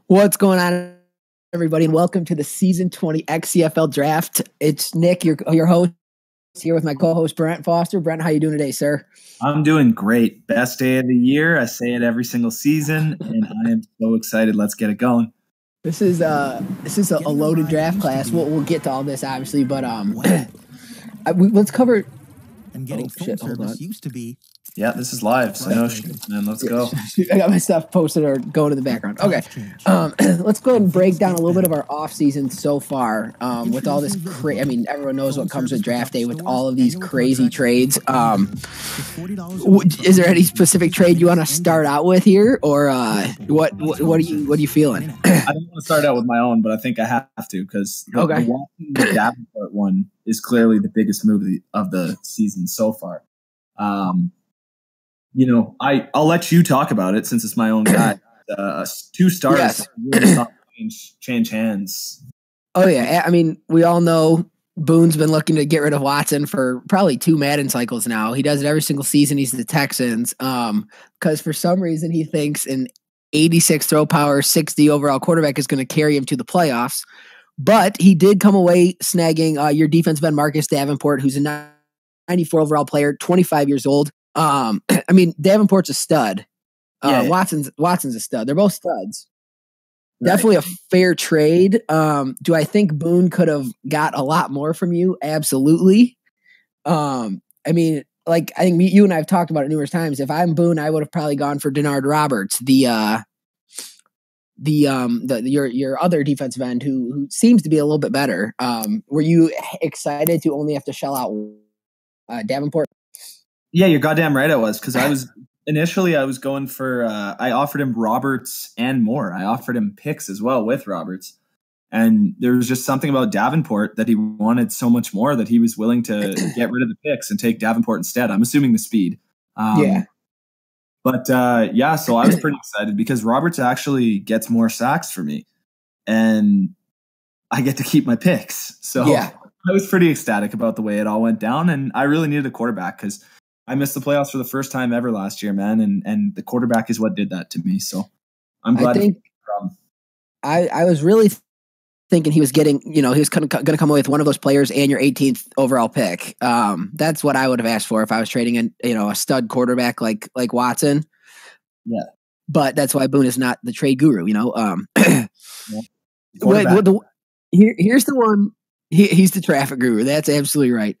What's going on, everybody, and welcome to the Season 20 XCFL Draft. It's Nick, your host, here with my co-host, Brent Foster. Brent, how you doing today, sir? I'm doing great. Best day of the year. I say it every single season, and I am so excited. Let's get it going. This is a loaded draft class. We'll get to all this, obviously, but let's cover. And getting phone service used to be. Yeah, this is live, so no shit, man. Let's go. I got my stuff posted or going in the background. Okay, let's go ahead and break down a little bit of our off season so far. With all this, everyone knows what comes with draft day with all of these crazy trades. Is there any specific trade you want to start out with here, or what are you feeling? I don't want to start out with my own, but I think I have to because the Davenport one is clearly the biggest move of the season so far. I'll let you talk about it since it's my own guy. 2 stars yes. really change hands. Oh yeah, we all know Boone's been looking to get rid of Watson for probably 2 Madden cycles now. He does it every single season. He's the Texans because for some reason he thinks an 86 throw power, 60 overall quarterback is going to carry him to the playoffs. But he did come away snagging your defensive end Marcus Davenport, who's a 94 overall player, 25 years old. Davenport's a stud. Watson's a stud. They're both studs. Right. Definitely a fair trade. Do I think Boone could have got a lot more from you? Absolutely. I think you and I have talked about it numerous times. If I'm Boone, I would have probably gone for Denard Roberts, your other defensive end who seems to be a little bit better. Were you excited to only have to shell out Davenport? Yeah, you're goddamn right I was, because I was going for I offered him Roberts and more. I offered him picks as well with Roberts. And there was just something about Davenport that he wanted so much more that he was willing to get rid of the picks and take Davenport instead. I'm assuming the speed. So I was pretty excited because Roberts actually gets more sacks for me. And I get to keep my picks. So I was pretty ecstatic about the way it all went down. And I really needed a quarterback because I missed the playoffs for the first time ever last year, man. And the quarterback is what did that to me. So I'm glad. I was really thinking he was getting, he was going to come away with one of those players and your 18th overall pick. That's what I would have asked for if I was trading in, a stud quarterback like Watson. Yeah. But that's why Boone is not the trade guru, Here's the one. He's the traffic guru. That's absolutely right.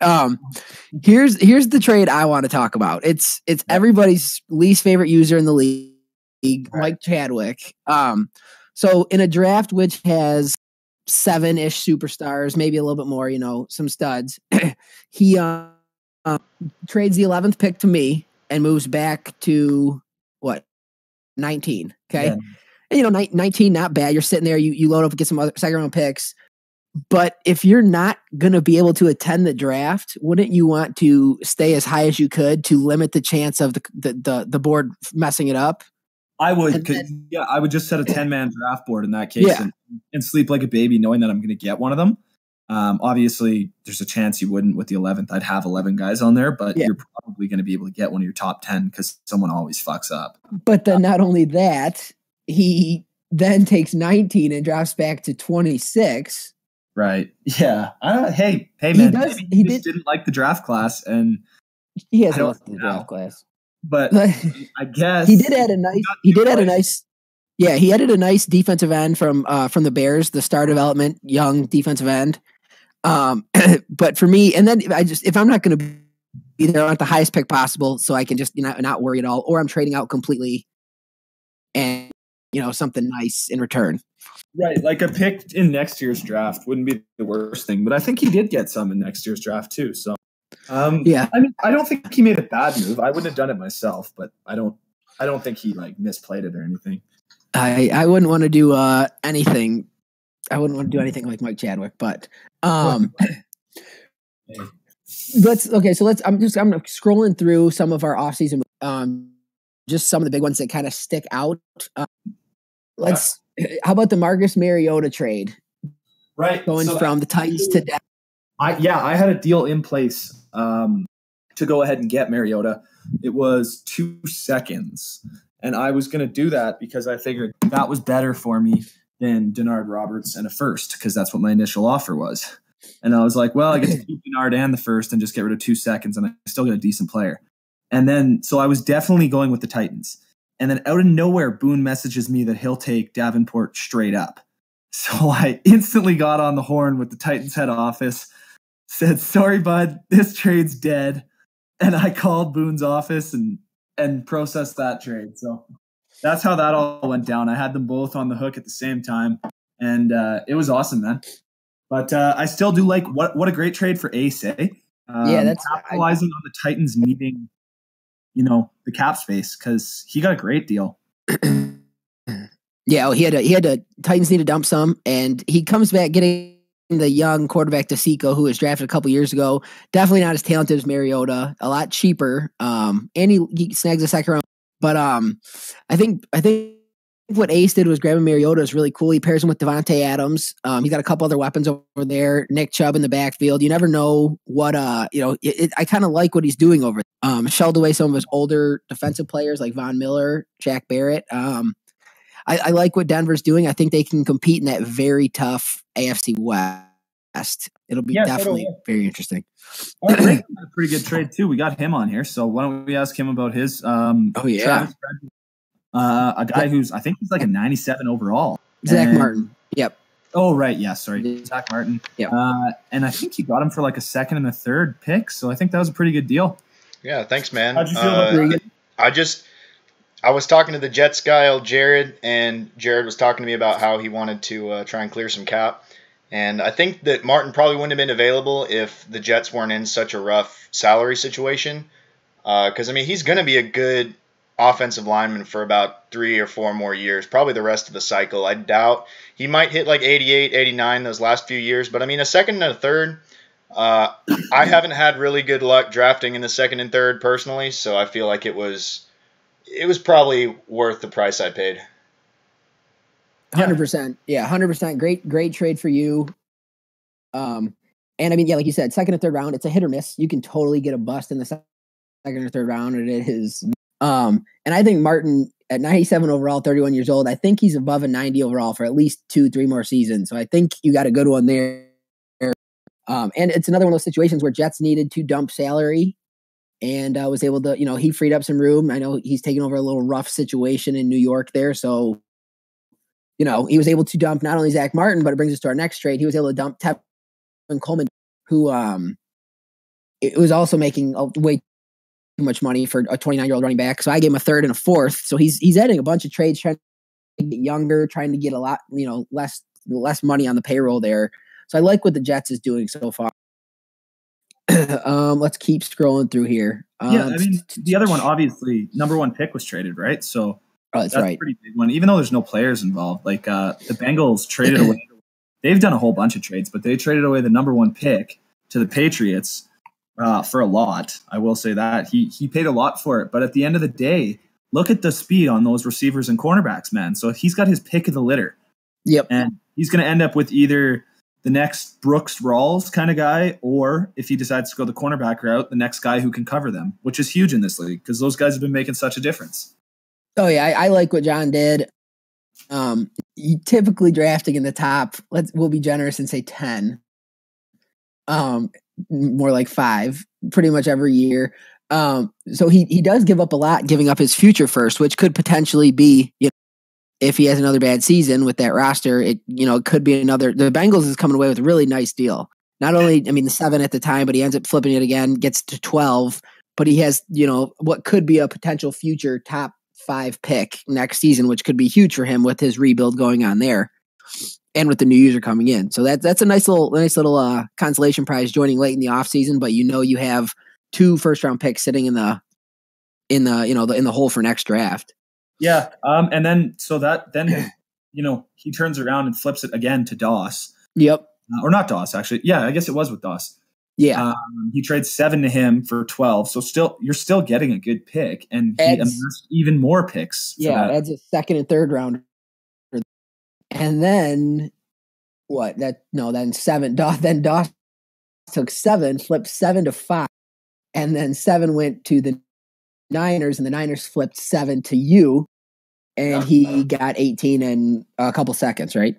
Here's the trade I want to talk about. It's everybody's least favorite user in the league, right. Mike Chadwick. So in a draft which has 7-ish superstars, maybe a little bit more, some studs, he trades the 11th pick to me and moves back to 19. Okay. Yeah. And, 19, not bad. You're sitting there, you load up and get some other second round picks. But if you're not going to be able to attend the draft, wouldn't you want to stay as high as you could to limit the chance of the board messing it up? I would. I would just set a 10-man draft board in that case and sleep like a baby knowing that I'm going to get one of them. Obviously, there's a chance you wouldn't with the 11th. I'd have 11 guys on there, but you're probably going to be able to get one of your top 10 because someone always fucks up. But then not only that, he then takes 19 and drops back to 26. Right. Yeah. Hey, man. He didn't like the draft class, and he hasn't liked the draft class. But I guess he added a nice defensive end from the Bears, the star development young defensive end. But for me, and then if I'm not going to be there, I want the highest pick possible, so I can just not worry at all, or I'm trading out completely, and something nice in return. Right, like a pick in next year's draft wouldn't be the worst thing, but I think he did get some in next year's draft too. So, I don't think he made a bad move. I wouldn't have done it myself, but I don't think he misplayed it or anything. I wouldn't want to do anything. I wouldn't want to do anything like Mike Chadwick, but I'm scrolling through some of our offseason, just some of the big ones that kind of stick out. How about the Marcus Mariota trade? Right. Going from the Titans to Dallas. I had a deal in place to go ahead and get Mariota. It was 2 seconds. And I was going to do that because I figured that was better for me than Denard Roberts and a first, because that's what my initial offer was. And I was like, well, I get to keep Denard and the first and just get rid of 2 seconds, and I still get a decent player. And then, so I was definitely going with the Titans. And then out of nowhere, Boone messages me that he'll take Davenport straight up. So I instantly got on the horn with the Titans head office, said, sorry, bud, this trade's dead. And I called Boone's office and processed that trade. So that's how that all went down. I had them both on the hook at the same time, and it was awesome, man. But I still do like what a great trade for Ace, eh? That's capitalizing on the Titans needing, the cap space, because he got a great deal. Yeah, he had to. Titans need to dump some, and he comes back getting the young quarterback DeSico, who was drafted a couple years ago. Definitely not as talented as Mariota, a lot cheaper. And he snags a second round. But I think what Ace did was grabbing Mariota is really cool. He pairs him with Devontae Adams. He's got a couple other weapons over there. Nick Chubb in the backfield. You never know what I kind of like what he's doing over. Shelled away some of his older defensive players like Von Miller, Jack Barrett. I like what Denver's doing. I think they can compete in that very tough AFC West. It'll be definitely very interesting. Well, Ray had a pretty good trade too. We got him on here, so why don't we ask him about his? Travis, a guy who's, I think he's like a 97 overall. Zach Martin. Yep. Oh right, yeah. Sorry, Zach Martin. Yeah. And I think you got him for like a second and a third pick, so I think that was a pretty good deal. Yeah, thanks, man. How'd you feel about it? I was talking to the Jets guy, Jared, and Jared was talking to me about how he wanted to try and clear some cap. And I think that Martin probably wouldn't have been available if the Jets weren't in such a rough salary situation. Because, he's going to be a good offensive lineman for about 3 or 4 more years, probably the rest of the cycle. I doubt he might hit like 88, 89 those last few years. But, a second and a third, I haven't had really good luck drafting in the second and third personally, so I feel like it was probably worth the price I paid. 100%. Yeah, 100%. Great trade for you. And like you said, second and third round, it's a hit or miss. You can totally get a bust in the second or third round, and it is. And I think Martin at 97 overall, 31 years old, I think he's above a 90 overall for at least 2-3 more seasons. So I think you got a good one there. And it's another one of those situations where Jets needed to dump salary. And was able to, he freed up some room. I know he's taken over a little rough situation in New York there. So, he was able to dump not only Zach Martin, but it brings us to our next trade. He was able to dump Tevin Coleman, who it was also making way too much money for a 29-year-old running back. So I gave him a third and a fourth. So he's adding a bunch of trades, trying to get younger, trying to get a lot, less money on the payroll there. So I like what the Jets is doing so far. Let's keep scrolling through here. The other one, obviously, number 1 pick was traded, right? So that's right. A pretty big one, even though there's no players involved. Like the Bengals traded away. They've done a whole bunch of trades, but they traded away the number 1 pick to the Patriots for a lot. I will say that he paid a lot for it. But at the end of the day, look at the speed on those receivers and cornerbacks, man. So he's got his pick of the litter. Yep. And he's going to end up with either the next Brooks Rawls kind of guy, or if he decides to go the cornerback route, the next guy who can cover them, which is huge in this league because those guys have been making such a difference. Oh yeah, I like what John did. You typically drafting in the top, we'll be generous and say 10. More like 5, pretty much every year. So he does give up a lot, giving up his future first, which could potentially be, if he has another bad season with that roster, it could be another. The Bengals is coming away with a really nice deal. Not only, the 7 at the time, but he ends up flipping it again, gets to 12. But he has, what could be a potential future top 5 pick next season, which could be huge for him with his rebuild going on there, and with the new user coming in. So that's a nice little consolation prize joining late in the offseason. But you have 2 first-round picks sitting in the hole for next draft. Yeah, and then he turns around and flips it again to Doss. Yep, or not Doss actually. Yeah, I guess it was with Doss. Yeah, he trades 7 to him for 12. So you're still getting a good pick, and he amassed even more picks. Adds a second and third round, and then what? Then 7. Then Doss took 7, flipped 7 to 5, and then 7 went to the Niners, and the Niners flipped 7 to you, and he got 18 in a couple seconds, right?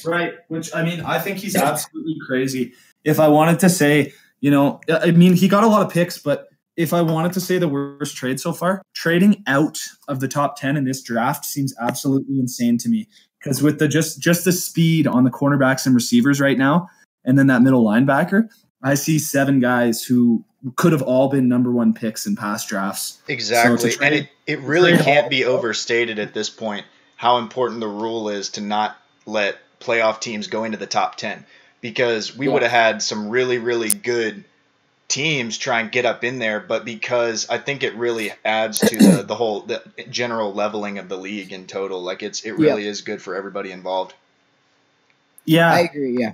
Right. Which, I mean, I think he's absolutely crazy. If I wanted to say, you know, I mean, he got a lot of picks, but if I wanted to say the worst trade so far, trading out of the top 10 in this draft seems absolutely insane to me. Because with the just the speed on the cornerbacks and receivers right now, and then that middle linebacker, I see 7 guys who could have all been number 1 picks in past drafts. Exactly. So and it really can't be overstated at this point how important the rule is to not let playoff teams go into the top 10, because we would have had some really, really good teams try and get up in there, but because I think it really adds to the general leveling of the league in total. Like it really is good for everybody involved. Yeah. I agree, yeah.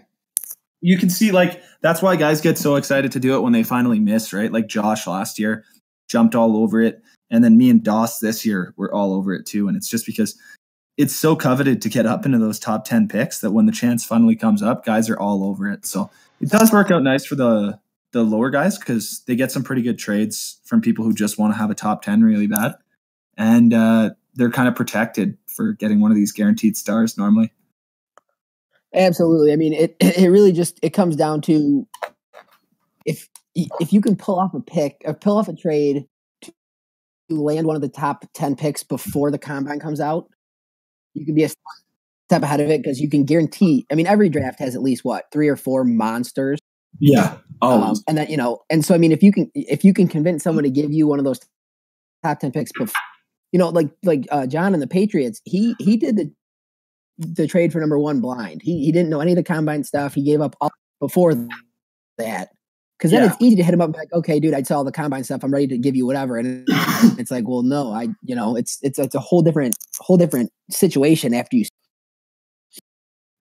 You can see, like, that's why guys get so excited to do it when they finally miss, right? Like Josh last year jumped all over it, and then me and Doss this year were all over it too, and it's just because it's so coveted to get up into those top 10 picks that when the chance finally comes up, guys are all over it. So it does work out nice for the lower guys because they get some pretty good trades from people who just want to have a top 10 really bad. And they're kind of protected for getting one of these guaranteed stars normally. Absolutely. I mean, it really just, it comes down to if you can pull off a pick or pull off a trade to land one of the top 10 picks before the combine comes out, you can be a step ahead of it because you can guarantee. I mean, every draft has at least 3 or 4 monsters. Yeah. And then, you know, and so I mean, if you can convince someone to give you one of those top 10 picks before, you know, like John and the Patriots, he did the trade for number 1 blind. He didn't know any of the combine stuff. He gave up all before that. Because then it's easy to hit him up and be like, okay, dude, I saw all the combine stuff. I'm ready to give you whatever. And it's like, well, no, it's a whole different situation after you.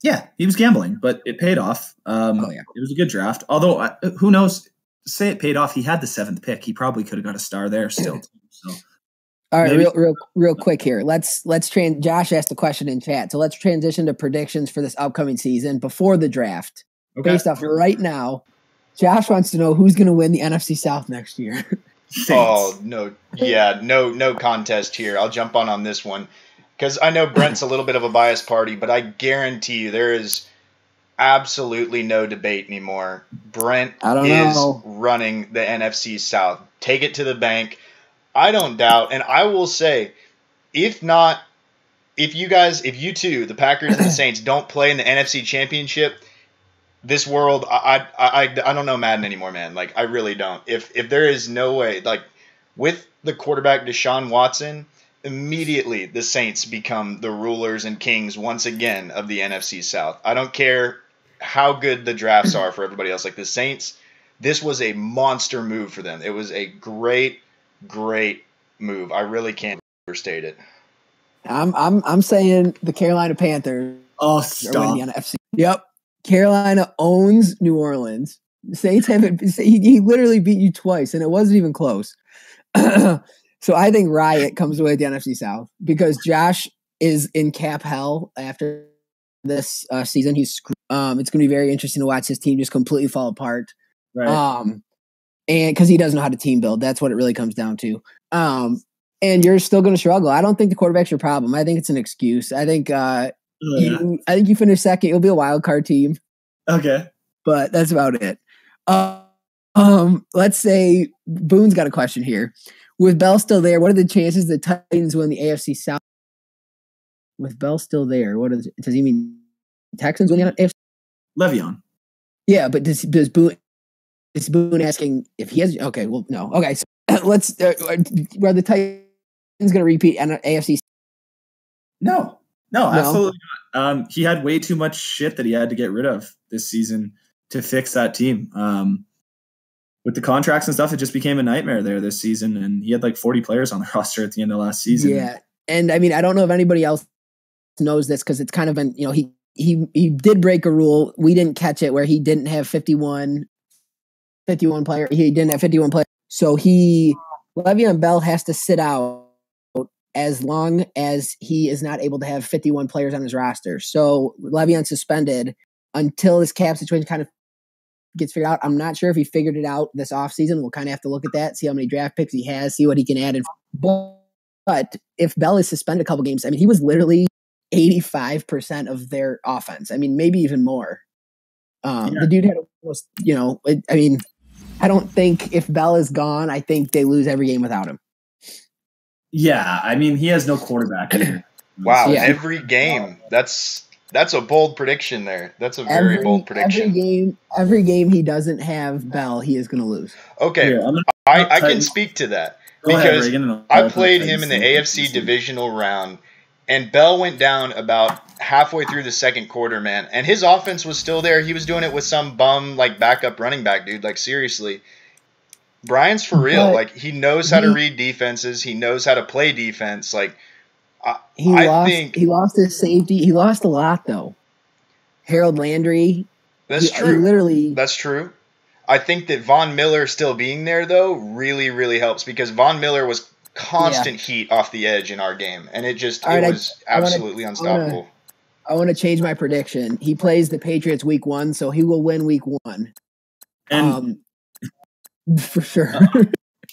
Yeah, he was gambling, but it paid off. It was a good draft. Although, who knows? Say it paid off. He had the 7th pick. He probably could have got a star there still. So, all right, real quick here. Let's Josh asked the question in chat, so let's transition to predictions for this upcoming season before the draft. Okay. Based off right now, Josh wants to know who's going to win the NFC South next year. Oh, no. Yeah, no contest here. I'll jump on this one because I know Brent's a little bit of a biased party, but I guarantee you there is absolutely no debate anymore. Brent is running the NFC South. Take it to the bank. I don't doubt. And I will say, if you two, the Packers and the Saints, don't play in the NFC Championship, this world, I don't know Madden anymore, man. Like, I really don't. If there is no way, like, with the quarterback Deshaun Watson, immediately the Saints become the rulers and kings once again of the NFC South. I don't care how good the drafts are for everybody else. Like, the Saints, this was a monster move for them. It was a great move. I really can't overstate it. I'm saying the Carolina Panthers. Oh, stop. The NFC. Yep. Carolina owns New Orleans. Saints haven't. He literally beat you twice, and it wasn't even close. So I think Riot comes away with the NFC South because Josh is in cap hell after this season. It's going to be very interesting to watch his team just completely fall apart. Right. And because he doesn't know how to team build, that's what it really comes down to. And you're still going to struggle. I don't think the quarterback's your problem. I think it's an excuse. I think. I think you finish second. You'll be a wild card team. Okay, but that's about it. Let's say Boone's got a question here. With Bell still there, what are the chances the Titans win the AFC South? With Bell still there, does he mean Texans win the AFC? Le'Veon. Yeah, but does Boone? Is Boone asking if he has? Okay, well, no. Okay, so let's. Were the Titans going to repeat AFC? No, absolutely not. He had way too much shit that he had to get rid of this season to fix that team. With the contracts and stuff, it just became a nightmare there this season, and he had like 40 players on the roster at the end of last season. Yeah, and I mean, I don't know if anybody else knows this because it's kind of been, he did break a rule. We didn't catch it where he didn't have 51 player. He didn't have 51 players. So Le'Veon Bell has to sit out as long as he is not able to have 51 players on his roster. So Le'Veon's suspended until this cap situation kind of gets figured out. I'm not sure if he figured it out this offseason. We'll kind of have to look at that, see how many draft picks he has, see what he can add. But if Bell is suspended a couple games, I mean, he was literally 85% of their offense. I mean, maybe even more. The dude had almost, I don't think if Bell is gone, I think they lose every game without him. Yeah, I mean, he has no quarterback here. Wow, every game. That's a bold prediction there. That's a very bold prediction. Every game he doesn't have Bell, he is going to lose. Okay, I can speak to that because I played him in the AFC divisional round, and Bell went down about halfway through the second quarter, man. And his offense was still there. He was doing it with some bum like backup running back, dude. Like seriously. Brian's for real. Like he knows how to read defenses. He knows how to play defense. Like he lost his safety. He lost a lot though. Harold Landry. That's true. That's true. I think that Von Miller still being there though really, really helps because Von Miller was constant heat off the edge in our game, and it was absolutely unstoppable. I want to change my prediction. He plays the Patriots week 1, so he will win week 1. And for sure.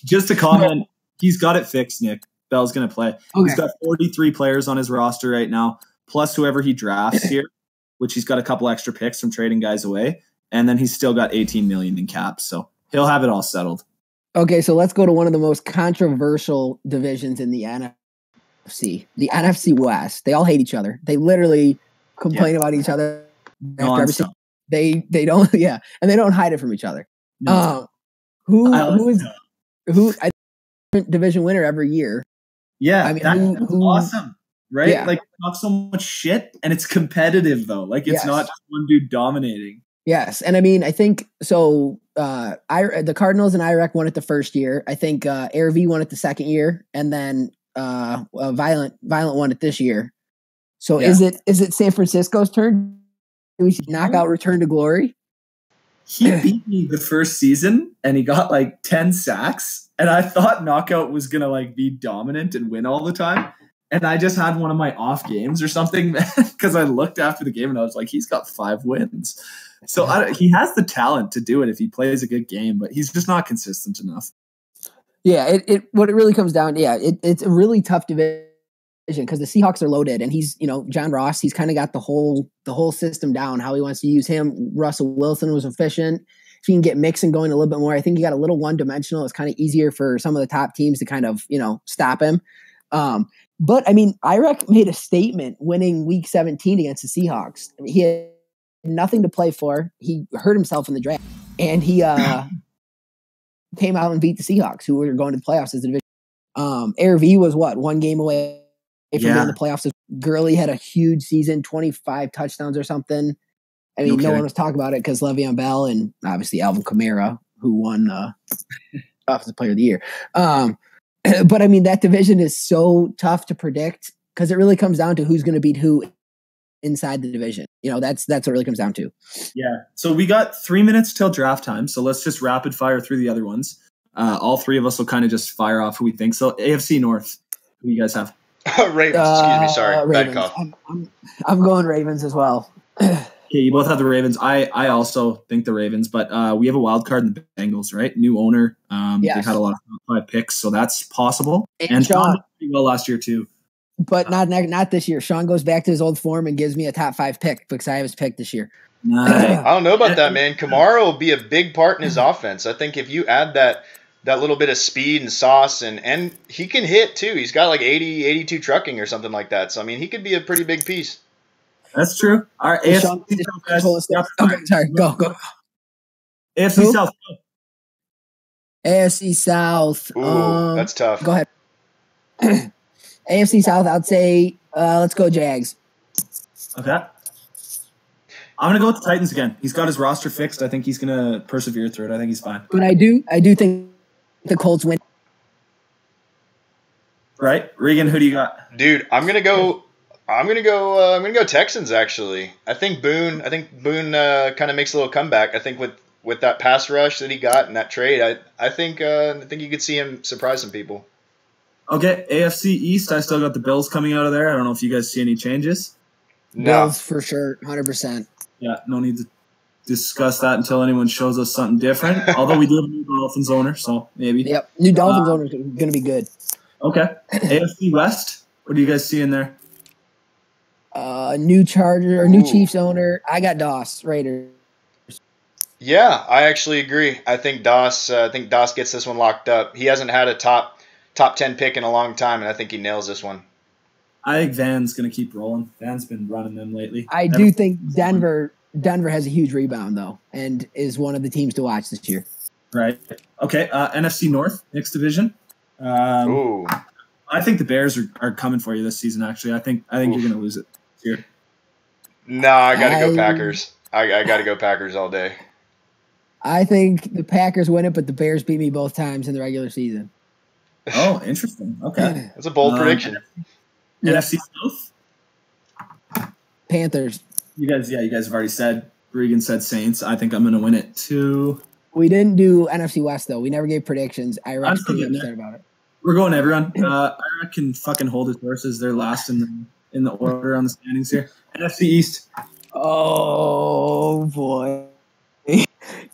Just to comment, he's got it fixed, Nick. Bell's going to play. Okay. He's got 43 players on his roster right now, plus whoever he drafts here, which he's got a couple extra picks from trading guys away. And then he's still got $18 million in caps. So he'll have it all settled. Okay, so let's go to one of the most controversial divisions in the NFC. The NFC West. They all hate each other. They literally complain about each other. After every single, they don't, and they don't hide it from each other. No. Who is division winner every year? Yeah, I mean, that's awesome, right? Yeah. Like, talk so much shit, and it's competitive though. Like, it's not just one dude dominating. Yes, and I mean, I think so. The Cardinals and IREC won it the first year. I think ARV won it the second year, and then Violent won it this year. So is it San Francisco's turn? Do we knock out Return to Glory? He beat me the first season, and he got like 10 sacks. And I thought Knockout was gonna like be dominant and win all the time. And I just had one of my off games or something because I looked after the game and I was like, he's got 5 wins. So he has the talent to do it if he plays a good game, but he's just not consistent enough. Yeah, what it really comes down, it's a really tough division because the Seahawks are loaded, and he's, John Ross, he's kind of got the whole system down, how he wants to use him. Russell Wilson was efficient. If you can get Mixon going a little bit more, I think he got a little one-dimensional. It's kind of easier for some of the top teams to kind of, stop him. But, I mean, IREC made a statement winning Week 17 against the Seahawks. I mean, he had nothing to play for. He hurt himself in the draft, and he came out and beat the Seahawks, who were going to the playoffs as a division. ARV was one game away from being in the playoffs. Gurley had a huge season, 25 touchdowns or something. I mean, no one was talking about it because Le'Veon Bell and obviously Alvin Kamara, who won Offensive Player of the Year. But I mean, that division is so tough to predict because it really comes down to who's going to beat who inside the division. That's what it really comes down to. Yeah. So we got 3 minutes till draft time. So let's just rapid fire through the other ones. All three of us will kind of just fire off who we think. So AFC North, who you guys have? Ravens. Excuse me. Sorry. Ravens. Bad cough. I'm going Ravens as well. Okay, you both have the Ravens. I also think the Ravens, but we have a wild card in the Bengals, right? New owner. They've had a lot of top 5 picks, so that's possible. And Sean did pretty well last year too. But not this year. Sean goes back to his old form and gives me a top 5 pick because I have his pick this year. Nice. I don't know about that, man. Kamara will be a big part in his offense. I think if you add that little bit of speed and sauce, and he can hit too. He's got like 82 trucking or something like that. So, I mean, he could be a pretty big piece. That's true. All right, AFC South. Okay, sorry. Go. AFC South. AFC South. Ooh, that's tough. Go ahead. AFC South, I'd say let's go Jags. Okay. I'm going to go with the Titans again. He's got his roster fixed. I think he's going to persevere through it. I think he's fine. But I do think the Colts win. Right? Regan, who do you got? Dude, I'm going to go Texans actually. I think Boone kind of makes a little comeback. I think with that pass rush that he got in that trade, I think you could see him surprise some people. Okay, AFC East, I still got the Bills coming out of there. I don't know if you guys see any changes. No. Bills for sure, 100%. Yeah, no need to discuss that until anyone shows us something different. Although we do have a new Dolphins owner, so maybe. Yep, new Dolphins owner is going to be good. Okay. AFC West, what do you guys see in there? New Charger or new Chiefs owner. I got Doss Raiders. Yeah, I actually agree. I think Doss gets this one locked up. He hasn't had a top 10 pick in a long time, and I think he nails this one. I think Van's going to keep rolling. Van's been running them lately. I do think Denver has a huge rebound, though, and is one of the teams to watch this year. Right. Okay, NFC North, next division. Ooh. I think the Bears are coming for you this season, actually. I think you're going to lose it this year. No, I got to go Packers. I got to go Packers all day. I think the Packers win it, but the Bears beat me both times in the regular season. Oh, interesting. Okay. That's a bold prediction. NFC South? Panthers. You guys have already said. Regan said Saints. I think I'm going to win it too. We didn't do NFC West, though. We never gave predictions. Iraq's pretty upset about it. We're going everyone. Iraq can fucking hold his horses. They're last in the order on the standings here. NFC East. Oh, boy.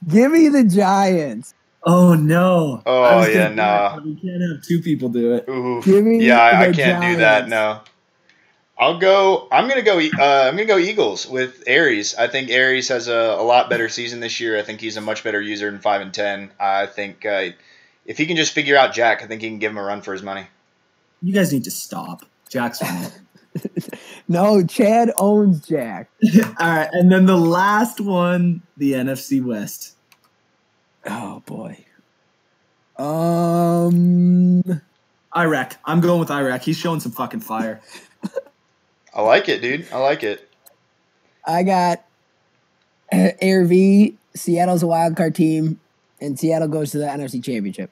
Give me the Giants. Oh, no. Oh, yeah, no. We can't have two people do it. Ooh. Give me I can't Giants. do that, no. I'm gonna go Eagles with Aries. I think Aries has a lot better season this year. I think he's a much better user than 5 and 10. I think if he can just figure out Jack, I think he can give him a run for his money. You guys need to stop. Jack's fine. No, Chad owns Jack. All right, and then the last one, the NFC West. Oh boy. Iraq. I'm going with Iraq. He's showing some fucking fire. I like it, dude. I like it. I got ARV. Seattle's a wild card team, and Seattle goes to the NFC Championship.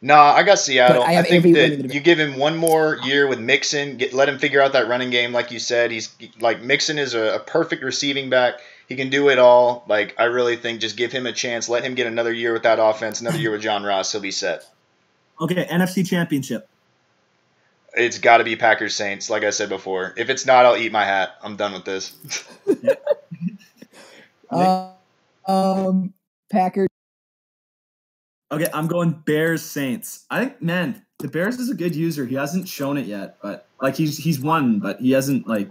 Nah, I got Seattle. I think ARV that you give him one more year with Mixon, let him figure out that running game, like you said. He's like Mixon is a perfect receiving back. He can do it all. Like I really think just give him a chance. Let him get another year with that offense, another year with John Ross. He'll be set. Okay, NFC Championship. It's got to be Packers Saints, like I said before. If it's not, I'll eat my hat. I'm done with this. Packers. Okay, I'm going Bears Saints. I think, man, the Bears is a good user. He hasn't shown it yet, but like he's won, but he hasn't like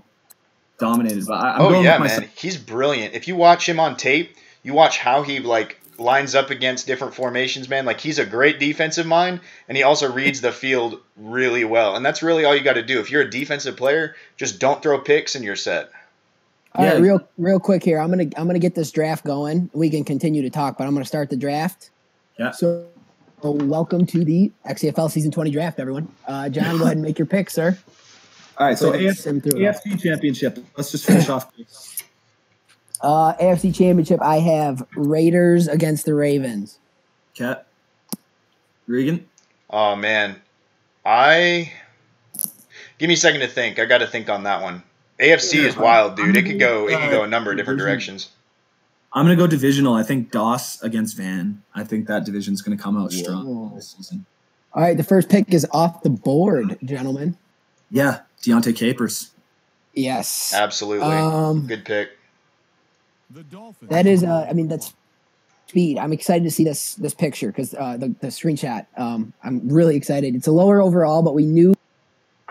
dominated. But I'm going with man, he's brilliant. If you watch him on tape, you watch how he like lines up against different formations, man. Like he's a great defensive mind, and he also reads the field really well. And that's really all you got to do. If you're a defensive player, just don't throw picks, and you're set. All right, real quick here. I'm gonna get this draft going. We can continue to talk, but I'm gonna start the draft. Yeah. So welcome to the XCFL Season 20 draft, everyone. John, go ahead and make your pick, sir. All right, so AFC Championship. Let's just finish off. AFC Championship, I have Raiders against the Ravens. Cat. Regan? Oh, man. Give me a second to think. I got to think on that one. AFC is wild, dude. It could go a number of different directions. I'm going to go divisional. I think Doss against Van. I think that division's going to come out strong this season. All right, the first pick is off the board, gentlemen. Yeah, Deontay Capers. Yes. Absolutely. Good pick. That is, that's speed. I'm excited to see this picture because the screenshot. I'm really excited. It's a lower overall, but we knew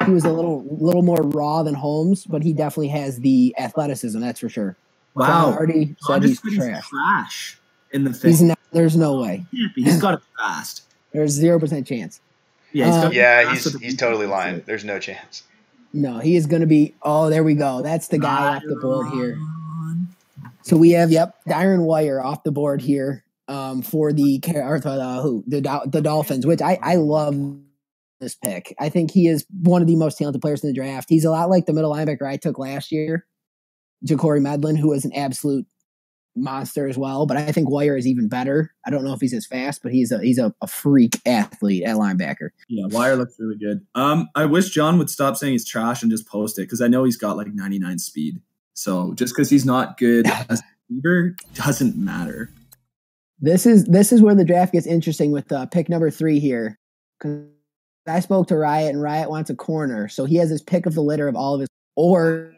he was a little more raw than Holmes, but he definitely has the athleticism. That's for sure. Wow. So already said he's trash in the thing. There's no way. He's got it fast. There's 0% chance. Yeah, he's totally lying. There's no chance. No, he is going to be. Oh, there we go. That's the guy off the board here. So we have Dyron Wire off the board here for the Dolphins, which I love this pick. I think he is one of the most talented players in the draft. He's a lot like the middle linebacker I took last year, Ja'Cory Medlin, who was an absolute monster as well. But I think Wire is even better. I don't know if he's as fast, but he's a freak athlete at linebacker. Yeah, Wire looks really good. I wish John would stop saying he's trash and just post it because I know he's got like 99 speed. So just because he's not good as a receiver doesn't matter. This is where the draft gets interesting with pick number 3 here. Because I spoke to Riot, and Riot wants a corner. So he has his pick of the litter of all of his, or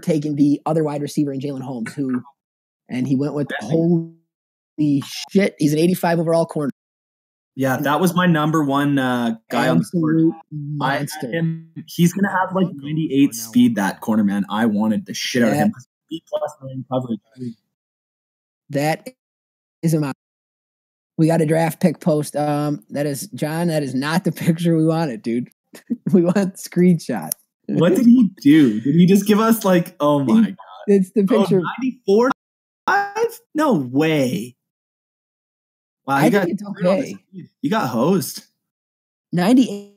taking the other wide receiver in Jalen Holmes, who and he went with holy shit. He's an 85 overall corner. Yeah, that was my number one guy on the board. Monster. He's gonna have like 98 speed. That corner, man. I wanted the shit out of him. B+ man coverage. That is a monster. We got a draft pick post. That is John. That is not the picture we wanted, dude. We want the screenshot. What did he do? Did he just give us like? Oh my god! It's the picture. 94. No way. Wow, I think it's okay. You got hosed. 98.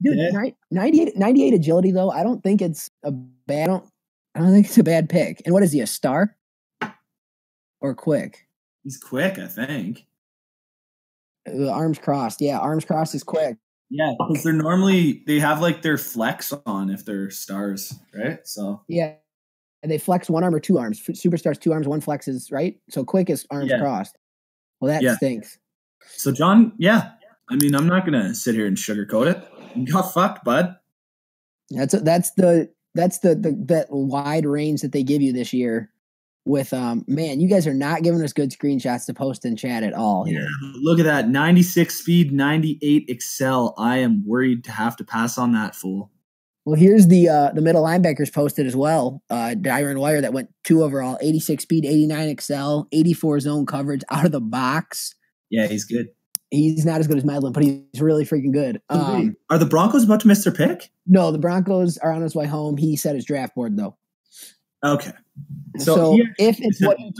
Dude, 98 agility though. I don't think it's a bad. I don't think it's a bad pick. And what is he? A star or quick? He's quick, I think. Arms crossed. Yeah, arms crossed is quick. Yeah, because they have like their flex on if they're stars, right? So yeah, and they flex one arm or two arms. Superstars 2 arms, 1 flexes, right? So quick is arms crossed. Well, that stinks. So John, I mean, I'm not gonna sit here and sugarcoat it. You got fucked, bud. That's the that wide range that they give you this year. With man, you guys are not giving us good screenshots to post in chat at all here. Yeah, look at that, 96 speed, 98 excel. I am worried to have to pass on that fool. Well, here's the middle linebackers posted as well. Dyron Wire that went 2 overall, 86 speed, 89 excel, 84 zone coverage out of the box. Yeah, he's good. He's not as good as Medlin, but he's really freaking good. Are the Broncos about to miss their pick? No, the Broncos are on his way home. He set his draft board though. Okay. So if it's what he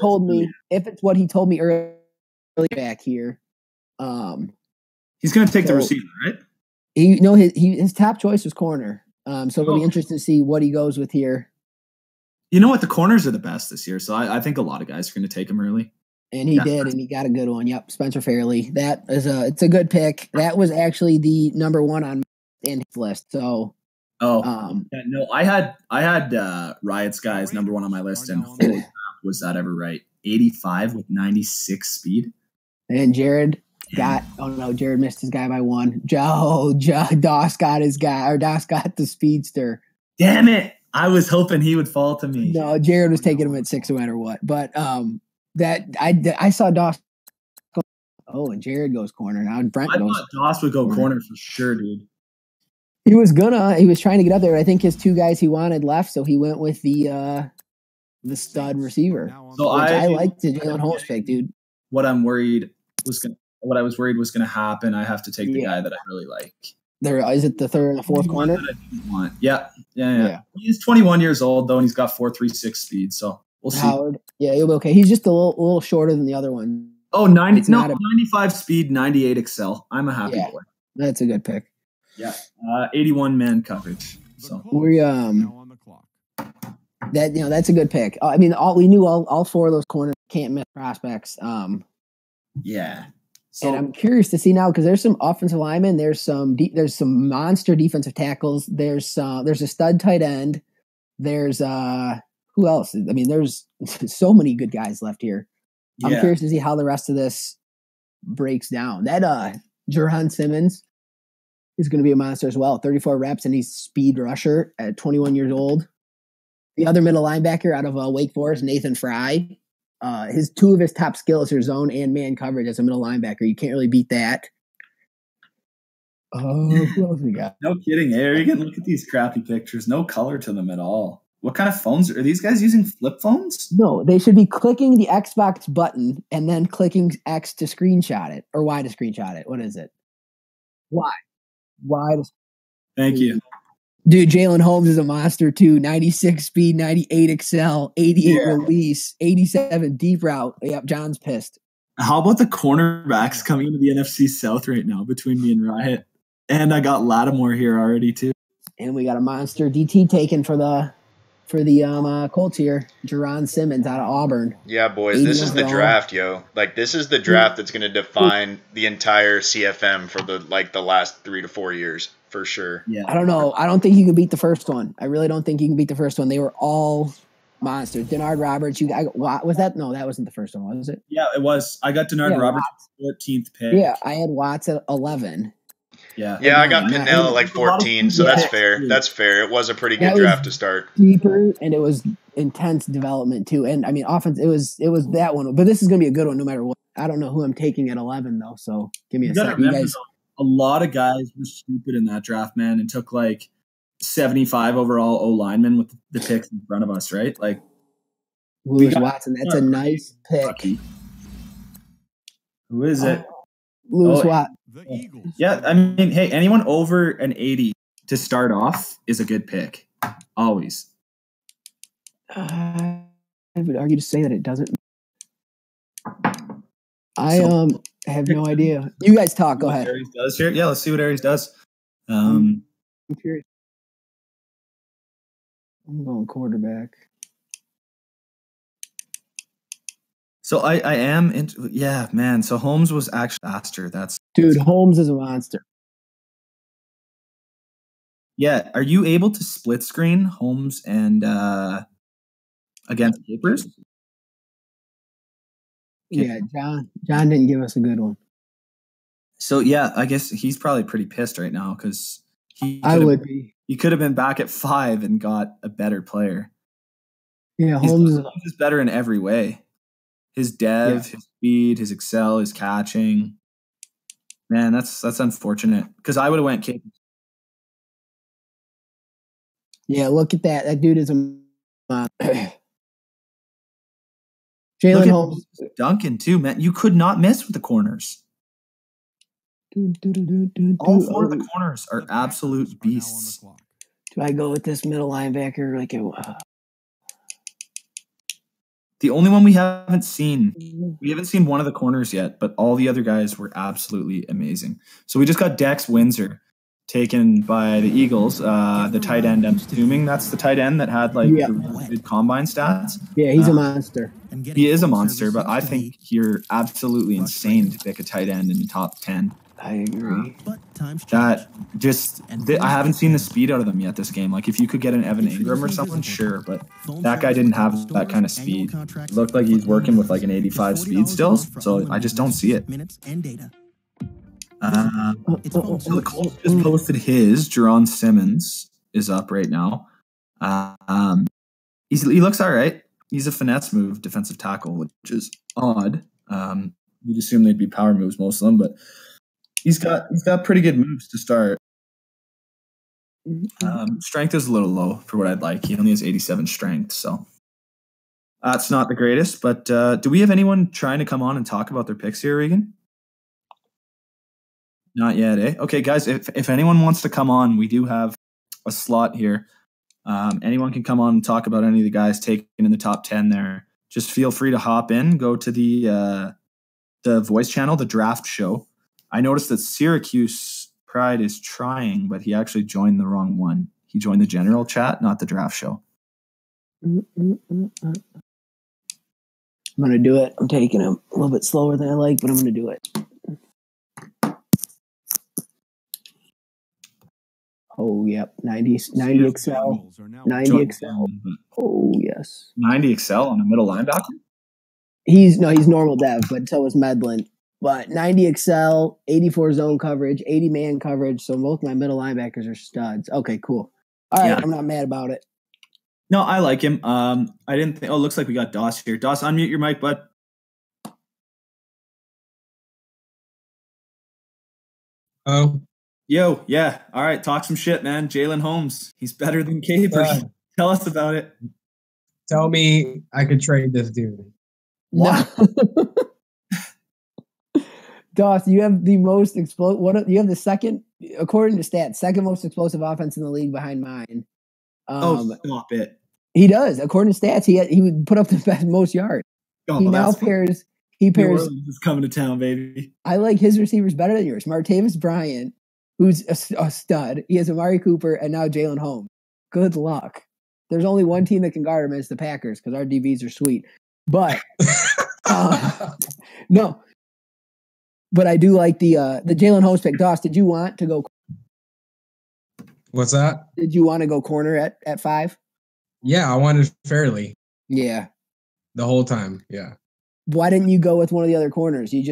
told me early back here, he's going to take the receiver, right? His top choice was corner. So it'll be interesting to see what he goes with here. You know what? The corners are the best this year, so I think a lot of guys are going to take him early. And he did, and he got a good one. Yep, Spencer Fairley. It's a good pick. That was actually the number 1 on his list. So. I had Riot's guys number 1 on my list, and holy crap, was that ever right? 85 with 96 speed. And Jared Jared missed his guy by 1. Doss got his guy, or Doss got the speedster. Damn it! I was hoping he would fall to me. No, Jared was taking him at 6 no matter what. But that I saw Doss. And Jared goes corner now. Brent I thought Doss would go corner for sure, dude. He was trying to get up there. I think his 2 guys he wanted left, so he went with the stud receiver. So I liked the Jalen Holmes pick, dude. What I was worried was gonna happen. I have to take the guy that I really like. Is it the 3rd and the 4th corner? Yeah. He's 21 years old though, and he's got 4.36 speed. So we'll see. Howard, yeah, he'll be okay. He's just a little shorter than the other one. Oh, 95 speed, 98 excel. I'm a happy boy. That's a good pick. Yeah, 81 man coverage. So we that's a good pick. I mean, we knew all 4 of those corners can't miss prospects. Yeah. So, and I'm curious to see now because there's some offensive linemen, there's some monster defensive tackles, there's a stud tight end, there's who else? I mean, there's so many good guys left here. I'm curious to see how the rest of this breaks down. That Jerron Simmons is going to be a monster as well. 34 reps, and he's speed rusher at 21 years old. The other middle linebacker out of Wake Forest, Nathan Fry. 2 of his top skills are zone and man coverage as a middle linebacker. You can't really beat that. Who else we got? No kidding, Eric. Look at these crappy pictures. No color to them at all. What kind of phones are these guys using? Flip phones? No, they should be clicking the Xbox button and then clicking X to screenshot it, or Y to screenshot it. What is it? Y. Thank you. Dude, Jalen Holmes is a monster too. 96 speed, 98 excel, 88 release, 87 deep route. Yep, John's pissed. How about the cornerbacks coming into the NFC South right now between me and Riot? And I got Lattimore here already too. And we got a monster DT taken for the Colts here. Jerron Simmons out of Auburn. Yeah, boys, this is the draft, yo. Like, this is the draft that's going to define the entire CFM for the last 3 to 4 years, for sure. Yeah, I don't know. I don't think you can beat the first one. I really don't think you can beat the first one. They were all monsters. Denard Roberts, was that? No, that wasn't the first one, was it? Yeah, it was. I got Denard Roberts, 14th pick. Yeah, I had Watts at 11. Yeah, I got Pinnell at 14, so that's fair. That's fair. It was a pretty good draft to start. Deeper, and it was intense development too. And I mean, offense. It was that one, but this is gonna be a good one no matter what. I don't know who I'm taking at 11 though. So give me a second. You guys. A lot of guys were stupid in that draft, man, and took like 75 overall O linemen with the picks in front of us, right? Like Lewis Watson. That's a nice pick. Lucky. Who is it? Lewis Watson. The Eagles. Yeah, I mean, hey, anyone over an 80 to start off is a good pick. Always. I would argue to say that it doesn't. I have no idea. You guys talk. Go ahead. Aries does here. Yeah, let's see what Aries does. I'm curious. I'm going quarterback. So I am into, yeah, man. So Holmes was actually faster. Dude, Holmes is a monster. Yeah, are you able to split screen Holmes and against Capers? Okay. Yeah, John didn't give us a good one. So yeah, I guess he's probably pretty pissed right now because he could have been back at 5 and got a better player. Yeah, Holmes is better in every way. His dev, his speed, his excel, his catching. Man, that's unfortunate because I would have went Capers. Yeah, look at that. That dude is a Jalen Holmes. Duncan, too, man. You could not miss with the corners. All 4 of the corners are absolute beasts. Do I go with this middle linebacker? The only one we haven't seen one of the corners yet, but all the other guys were absolutely amazing. So we just got Dex Windsor taken by the Eagles, the tight end. I'm assuming that's the tight end that had the good combine stats. Yeah, he's a monster. He is a monster, but I think you're absolutely insane to pick a tight end in the top 10. I agree. I haven't seen the speed out of them yet this game. Like if you could get an Evan Ingram or someone, sure, but that guy didn't have that kind of speed. It looked like he's working with like an 85 speed still, so I just don't see it. So the Colts just posted his. Jerron Simmons is up right now. He looks all right. He's a finesse move, defensive tackle, which is odd. You'd assume they'd be power moves, most of them, but he's got pretty good moves to start. Strength is a little low for what I'd like. He only has 87 strength, so that's not the greatest. But do we have anyone trying to come on and talk about their picks here, Regan? Not yet, eh? Okay, guys, if anyone wants to come on, we do have a slot here. Anyone can come on and talk about any of the guys taken in the top 10 there. Just feel free to hop in, go to the voice channel, the draft show. I noticed that Syracuse Pride is trying, but he actually joined the wrong one. He joined the general chat, not the draft show. I'm going to do it. I'm taking him a little bit slower than I like, but I'm going to do it. Oh, yep. 90 Excel. 90 Excel. Oh, yes. 90 Excel on a middle linebacker? He's normal dev, but so is Medlin. But 90 Excel, 84 zone coverage, 80 man coverage. So both my middle linebackers are studs. Okay, cool. All right, yeah. I'm not mad about it. No, I like him. I didn't think. Oh, looks like we got Doss here. Doss, unmute your mic, bud. Oh. Yo, yeah. All right, talk some shit, man. Jalen Holmes. He's better than Capers. Tell us about it. Tell me I could trade this dude. What? Doss, you have the most explosive. You have the second, according to stats, second most explosive offense in the league behind mine. Stop it. He does. According to stats, he would put up the most yards. Oh, he now pairs. He pairs. New Orleans is coming to town, baby. I like his receivers better than yours. Martavis Bryant, who's a stud. He has Amari Cooper and now Jalen Holmes. Good luck. There's only one team that can guard him, and it's the Packers because our DBs are sweet. But no. But I do like the Jalen Holmes pick. Doss, did you want to go? What's that? Did you want to go corner at 5? Yeah, I wanted Fairley. Yeah. The whole time, yeah. Why didn't you go with one of the other corners? You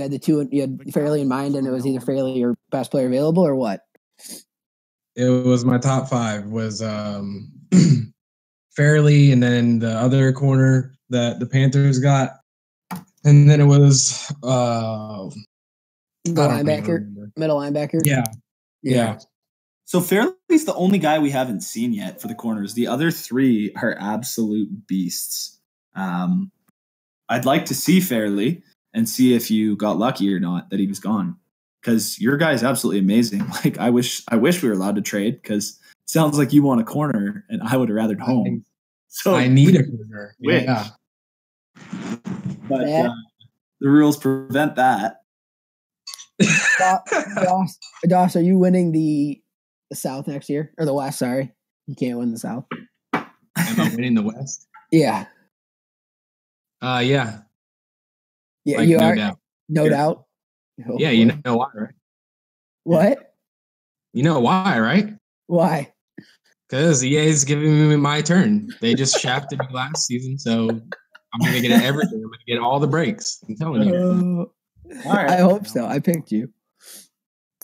had the two. You had Fairley in mind, and it was either Fairley or best player available, or what? It was my top 5 was Fairley, and then the other corner that the Panthers got, and then it was middle linebacker. Yeah. So Fairley's the only guy we haven't seen yet for the corners. The other three are absolute beasts. I'd like to see Fairley and see if you got lucky or not that he was gone, because your guy is absolutely amazing. Like I wish we were allowed to trade, because it sounds like you want a corner and I would have rather home. So I need a corner. Yeah. But the rules prevent that. Doss, are you winning the South next year? Or the West, sorry. You can't win the South. Am I winning the West? Yeah. Yeah. Yeah, like, you no are. doubt. No doubt. Oh, yeah, you know why, right? What? You know why, right? Why? Because EA is giving me my turn. They just shafted me last season, so I'm going to get everything. I'm going to get all the breaks. I'm telling you. All right. I hope so. I picked you.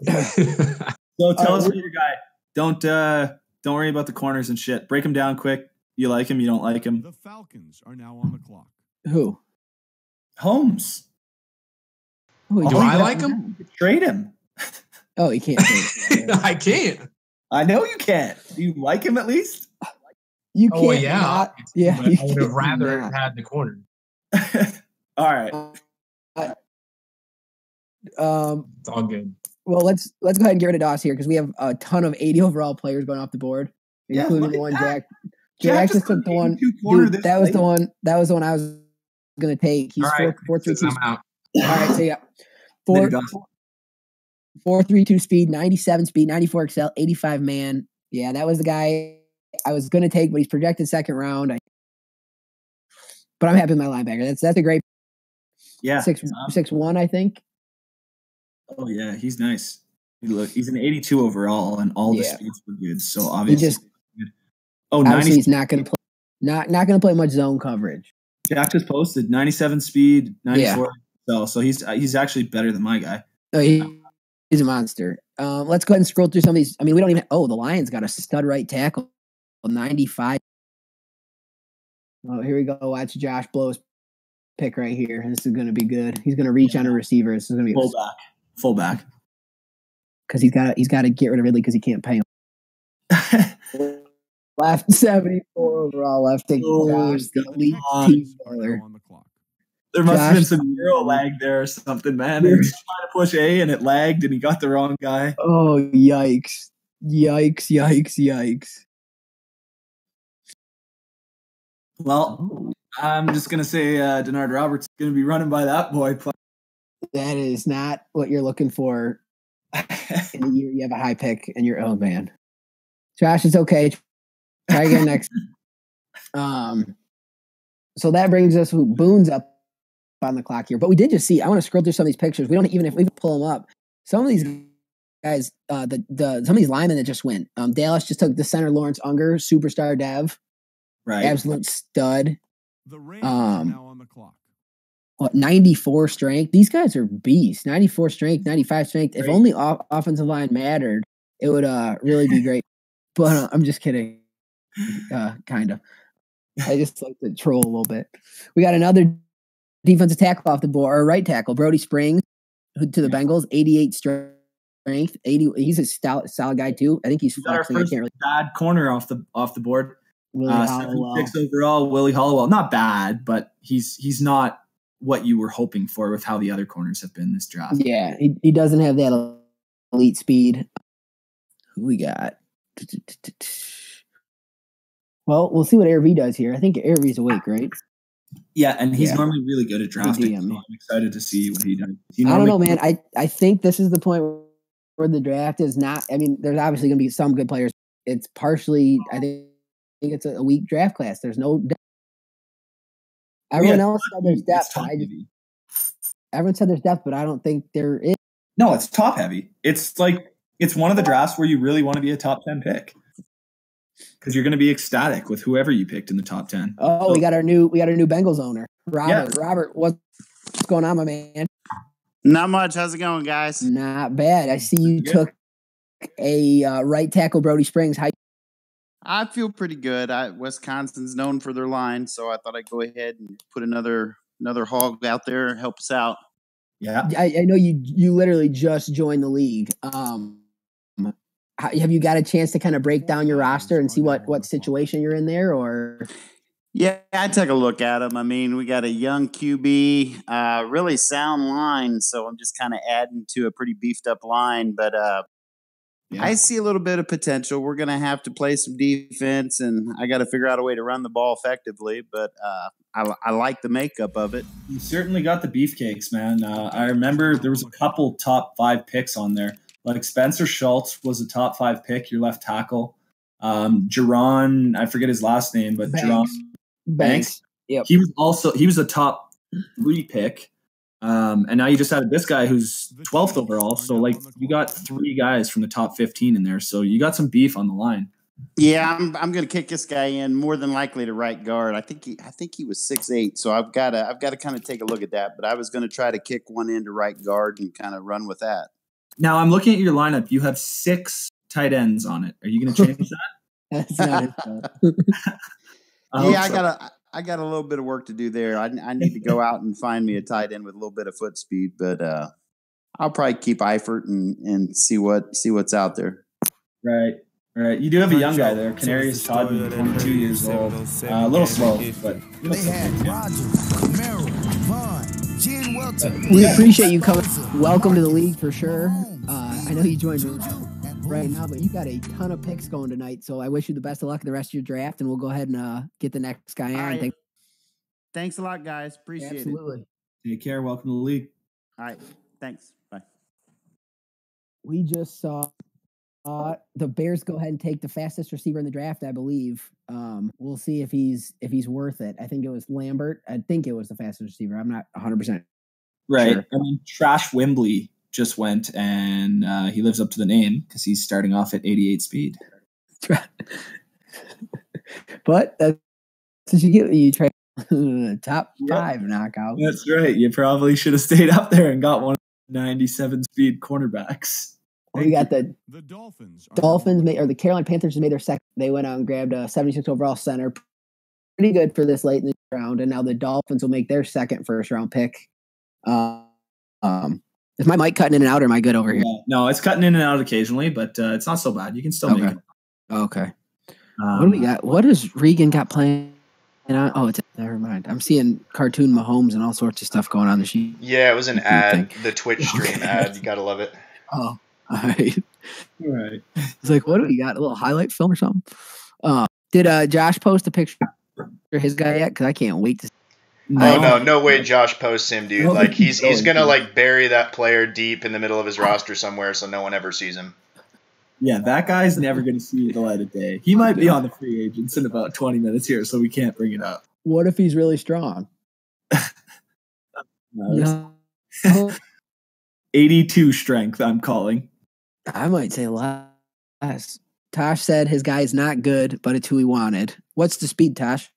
So tell us about your guy. Don't worry about the corners and shit. Break him down quick. You like him, you don't like him. The Falcons are now on the clock. Who? Holmes. Do I like him? Trade him. Oh, you can't. I can't. I know you can't. Do you like him at least? You can't. Oh, yeah. Yeah. I would have rather had the corner. All right. It's all good. Well, let's go ahead and get rid of Doss here, because we have a ton of 80 overall players going off the board, including the one Jack. Jack just took the one. Dude, that was the one. That was the one I was going to take. He's 4.32. I'm out. All right, so yeah, 4.32 speed, 97 speed, 94 XL, 85 man. Yeah, that was the guy I was going to take, but he's projected second round. But I'm happy with my linebacker. That's a great. Yeah, 6'1", I think. Oh yeah, he's nice. He's an 82 overall, and all the speeds were good. So obviously, obviously he's not going to play. Not going to play much zone coverage. Jack just posted 97 speed, 94. Yeah. So he's actually better than my guy. Oh, he's a monster. Let's go ahead and scroll through some of these. I mean, we don't even. Oh, the Lions got a stud right tackle, 95. Oh, here we go. Watch Josh blow his pick right here. This is going to be good. He's going to reach on a receiver. This is going to be fullback. Because he's got to get rid of Ridley because he can't pay him. Left 74 overall. Left take Josh, the elite team baller. There must have been some Euro lag there or something, man. He was trying to push A and it lagged and he got the wrong guy. Oh, yikes. Yikes. Well, I'm just going to say Denard Roberts is going to be running by that boy. That is not what you're looking for in a year you have a high pick and you're, oh, man. Josh, it's okay. Try again next. So that brings us Boone's up on the clock here. But we did just see, I want to scroll through some of these pictures. We don't even, if we pull them up, some of these guys, some of these linemen that just went. Dallas just took the center Lawrence Unger, superstar dev. Right. Absolute stud. The Rams are now on the clock. 94 strength. These guys are beasts. 94 strength, 95 strength. Great. If only offensive line mattered, it would really be great. But I'm just kidding. Kind of. I just like to troll a little bit. We got another defensive tackle off the board, or right tackle, Brody Springs, to the Bengals, 88 strength, 80. He's a solid guy too. I think he's flexing. Our first bad corner off the board. Willie Hollowell. 6 overall, Willie Hollowell. Not bad, but he's not what you were hoping for with how the other corners have been this draft. Yeah, he doesn't have that elite speed. Who we got? Well, we'll see what ARV does here. I think ARV's awake, right? Yeah, and he's normally really good at drafting. So I'm excited to see what he does. I don't know, man. I think this is the point where the draft is not. I mean, there's obviously going to be some good players. It's partially, I think it's a weak draft class. There's no depth. Everyone else said there's depth. Everyone said there's depth, but I don't think there is. No, it's top heavy. It's one of the drafts where you really want to be a top 10 pick. Because you're going to be ecstatic with whoever you picked in the top 10. Oh, so, we got our new Bengals owner, Robert. Yeah. Robert, what's going on, my man? Not much. How's it going, guys? Not bad. I see you took a right tackle, Brody Springs. I feel pretty good. Wisconsin's known for their line, so I thought I'd go ahead and put another hog out there and help us out. Yeah. I know you literally just joined the league. Have you got a chance to kind of break down your roster and see what situation you're in there, or? Yeah, I took a look at them. I mean, we got a young QB, really sound line, so I'm just kind of adding to a pretty beefed up line. But I see a little bit of potential. We're going to have to play some defense, and I got to figure out a way to run the ball effectively. But I like the makeup of it. You certainly got the beefcakes, man. I remember there was a couple top 5 picks on there. Like Spencer Schultz was a top 5 pick, your left tackle. Jerron, I forget his last name, but Jerron Banks. Yep. He was a top 3 pick. And now you just added this guy who's 12th overall. So like you got 3 guys from the top 15 in there. So you got some beef on the line. Yeah, I'm going to kick this guy in more than likely to right guard. I think he was 6'8", so I've got to kind of take a look at that. But I was going to try to kick one into right guard and kind of run with that. Now I'm looking at your lineup. You have 6 tight ends on it. Are you going to change that? That's not it. I got a little bit of work to do there. I need to go out and find me a tight end with a little bit of foot speed, but I'll probably keep Eifert and see what's out there. Right. You do have a young guy there, Canarius Todd, 22 years old. A little slow, but we appreciate you coming. Welcome to the league for sure. I know you joined right now, but you got a ton of picks going tonight, so I wish you the best of luck in the rest of your draft, and we'll go ahead and get the next guy on. Right. Thanks a lot, guys. Appreciate Absolutely. it. Take care. Welcome to the league. All right. Thanks. Bye. We just saw the Bears go ahead and take the fastest receiver in the draft, I believe. We'll see if he's worth it. I think it was Lambert. I think it was the fastest receiver. I'm not 100% right. Sure. I mean, Trash Wembley just went, and he lives up to the name because he's starting off at 88 speed. But that's what you get. You try top 5 knockout. That's right. You probably should have stayed up there and got one of the 97 speed cornerbacks. We got the Dolphins. The Carolina Panthers just made their second. They went out and grabbed a 76 overall center. Pretty good for this late in the round. And now the Dolphins will make their second first round pick. Is my mic cutting in and out, or am I good over here? No, it's cutting in and out occasionally, but it's not so bad. You can still make it. Okay. What do we got? What does Regan got playing? Never mind. I'm seeing cartoon Mahomes and all sorts of stuff going on the sheet. Yeah, it was an ad, the Twitch stream ad. You got to love it. Oh, all right. It's like, what do we got? A little highlight film or something? Did Josh post a picture of his guy yet? Because I can't wait to see. No way Josh posts him, dude. Like he's gonna like bury that player deep in the middle of his roster somewhere so no one ever sees him. Yeah, that guy's never gonna see the light of day. He might be on the free agents in about 20 minutes here, so we can't bring it up. What if he's really strong? 82 strength, I'm calling. I might say less. Tosh said his guy is not good, but it's who he wanted. What's the speed, Tosh?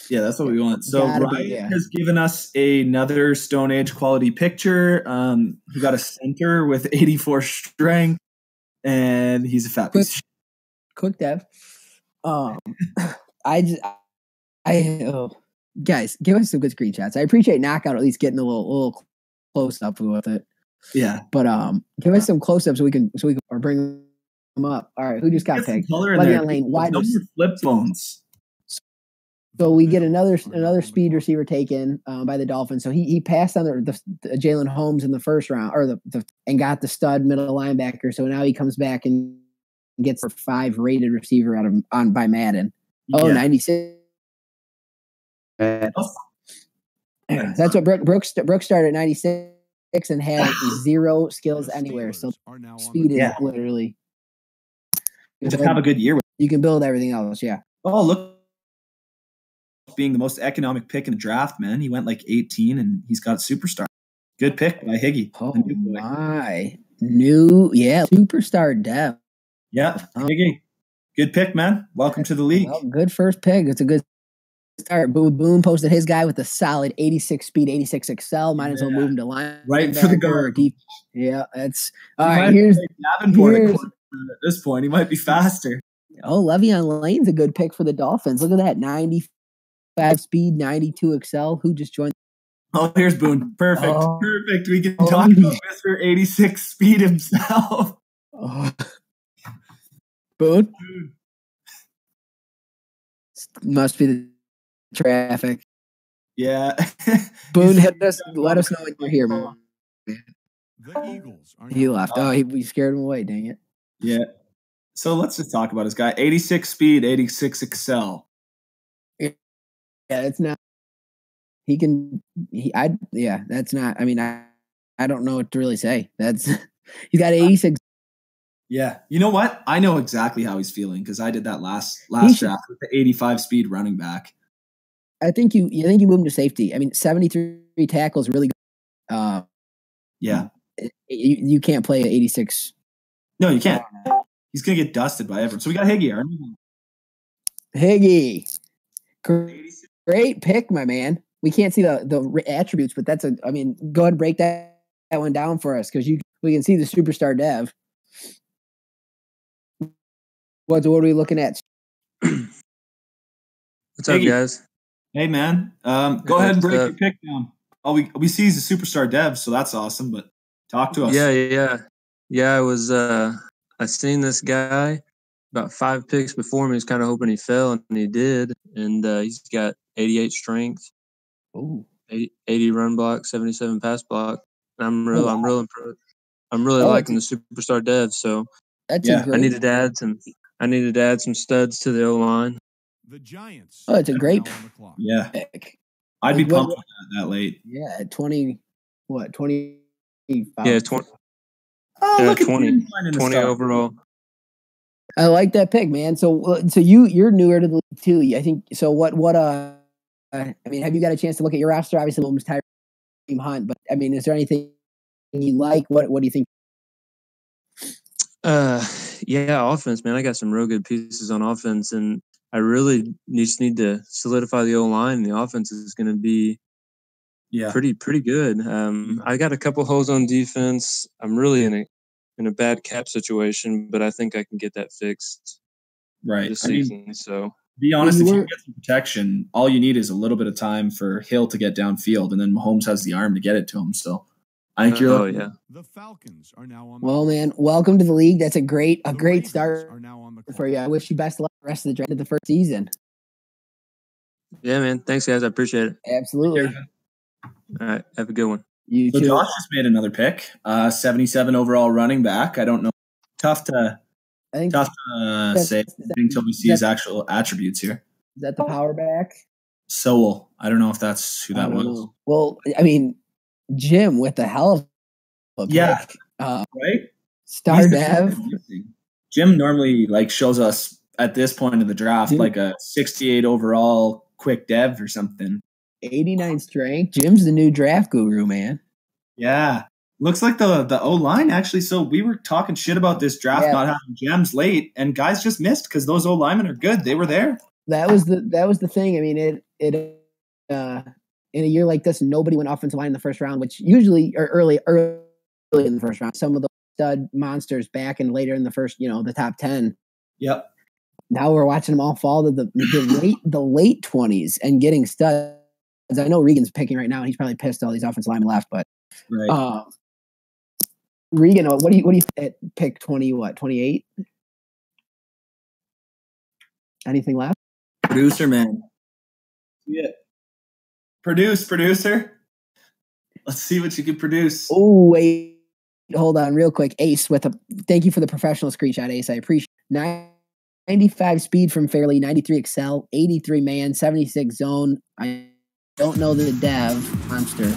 Yeah, that's what we want. So Ryan has given us another Stone Age quality picture. He got a center with 84 strength, and he's a fat piece. Quick dev. Guys, give us some good screenshots. I appreciate Knockout at least getting a little close up with it. Yeah, but give us some close ups so we can or bring them up. All right, who just got picked? Lane. Why flip phones? So we get another speed receiver taken by the Dolphins. So he passed on the Jalen Holmes in the first round, or and got the stud middle linebacker. So now he comes back and gets a 5 rated receiver by Madden. Oh, yeah. 96. That's what Brooks started at 96 and had 0 skills anywhere. So speed is literally. Just have a good year. You can build everything else. Yeah. Oh, look. Being the most economic pick in the draft, man. He went like 18 and he's got superstar. Good pick by Higgy. Oh my. Superstar depth. Yeah, Higgy. Good pick, man. Welcome to the league. Well, good first pick. It's a good start. Boom posted his guy with a solid 86 speed, 86 XL. Might as well move him to line. Right for the guard. Yeah, that's all right. Here's Davenport at this point. He might be faster. Oh, Le'Veon Lane's a good pick for the Dolphins. Look at that, 95 speed, 92 excel. Who just joined? Oh, here's Boone. Perfect. Oh. Perfect. We can talk about Mr. 86 speed himself. Oh. Boone? Must be the traffic. Yeah. Boone, let us know when you're here, man. The Eagles are He now left. on the We scared him away, dang it. Yeah. So let's just talk about this guy. 86 speed, 86 excel. Yeah, it's not. That's not. I mean, I don't know what to really say. He's got 86. Yeah. You know what? I know exactly how he's feeling because I did that last draft with the 85 speed running back. I think you move him to safety. I mean, 73 tackles really good. Yeah. You can't play at 86. No, you can't. He's going to get dusted by everyone. So we got Higgy. Higgy. Great pick, my man. We can't see the attributes, but go ahead and break that one down for us because we can see the superstar dev. What are we looking at? What's up, guys? Hey, man. Go ahead and break your pick down. Oh, we see he's a superstar dev, so that's awesome. But talk to us. Yeah. I seen this guy about 5 picks before me. I was kind of hoping he fell, and he did. And he's got 88 strength, 80 run block, 77 pass block. And I'm really liking the superstar dev. So I needed to add some studs to the O line. The Giants. Oh, it's a great pick. I'd be pumped with that late. Yeah, at 20, what, 25? Yeah, 20. Oh, 20 overall. I like that pick, man. So you're newer to the league too. I think so. Have you got a chance to look at your roster? Obviously, almost Tyreek Hunt, but I mean, is there anything you like? What do you think? Offense, man. I got some real good pieces on offense, and I really just need to solidify the O line. The offense is going to be pretty good. I got a couple holes on defense. I'm really in a bad cap situation, but I think I can get that fixed this season. So be honest, if you get some protection, all you need is a little bit of time for Hill to get downfield, and then Mahomes has the arm to get it to him. So I think you're. The Falcons are now on. Well, man, welcome to the league. That's a great start for you. I wish you best of luck the rest of the draft of the first season. Yeah, man. Thanks, guys. I appreciate it. Absolutely. All right. Have a good one. You so too. Josh just made another pick. 77 overall running back. I don't know. Tough to say until we see his actual attributes here. Is that the power back? Sowell. I don't know if that's who that was. Know. Well, I mean, Jim with the hell of a pick. Right? Star dev. Jim normally shows us at this point of the draft like a 68 overall quick dev or something. 89 strength. Jim's the new draft guru, man. Yeah. Looks like the O-line actually. So we were talking shit about this draft not having gems late, and guys just missed because those O-linemen are good. They were there. That was the thing. I mean, it in a year like this, nobody went offensive line in the first round, which usually are early in the first round. Some of the stud monsters back and later in the first, the top 10. Yep. Now we're watching them all fall to the late 20s and getting studs. I know Regan's picking right now, and he's probably pissed all these offensive linemen left. But Regan, what do you at pick 20? What 28? Anything left? Producer, man. Yeah. Producer. Let's see what you can produce. Oh wait, hold on, real quick. Ace thank you for the professional screenshot, Ace. I appreciate 95 speed from Fairleigh, 93 excel, 83 man, 76 zone. I don't know the dev monster.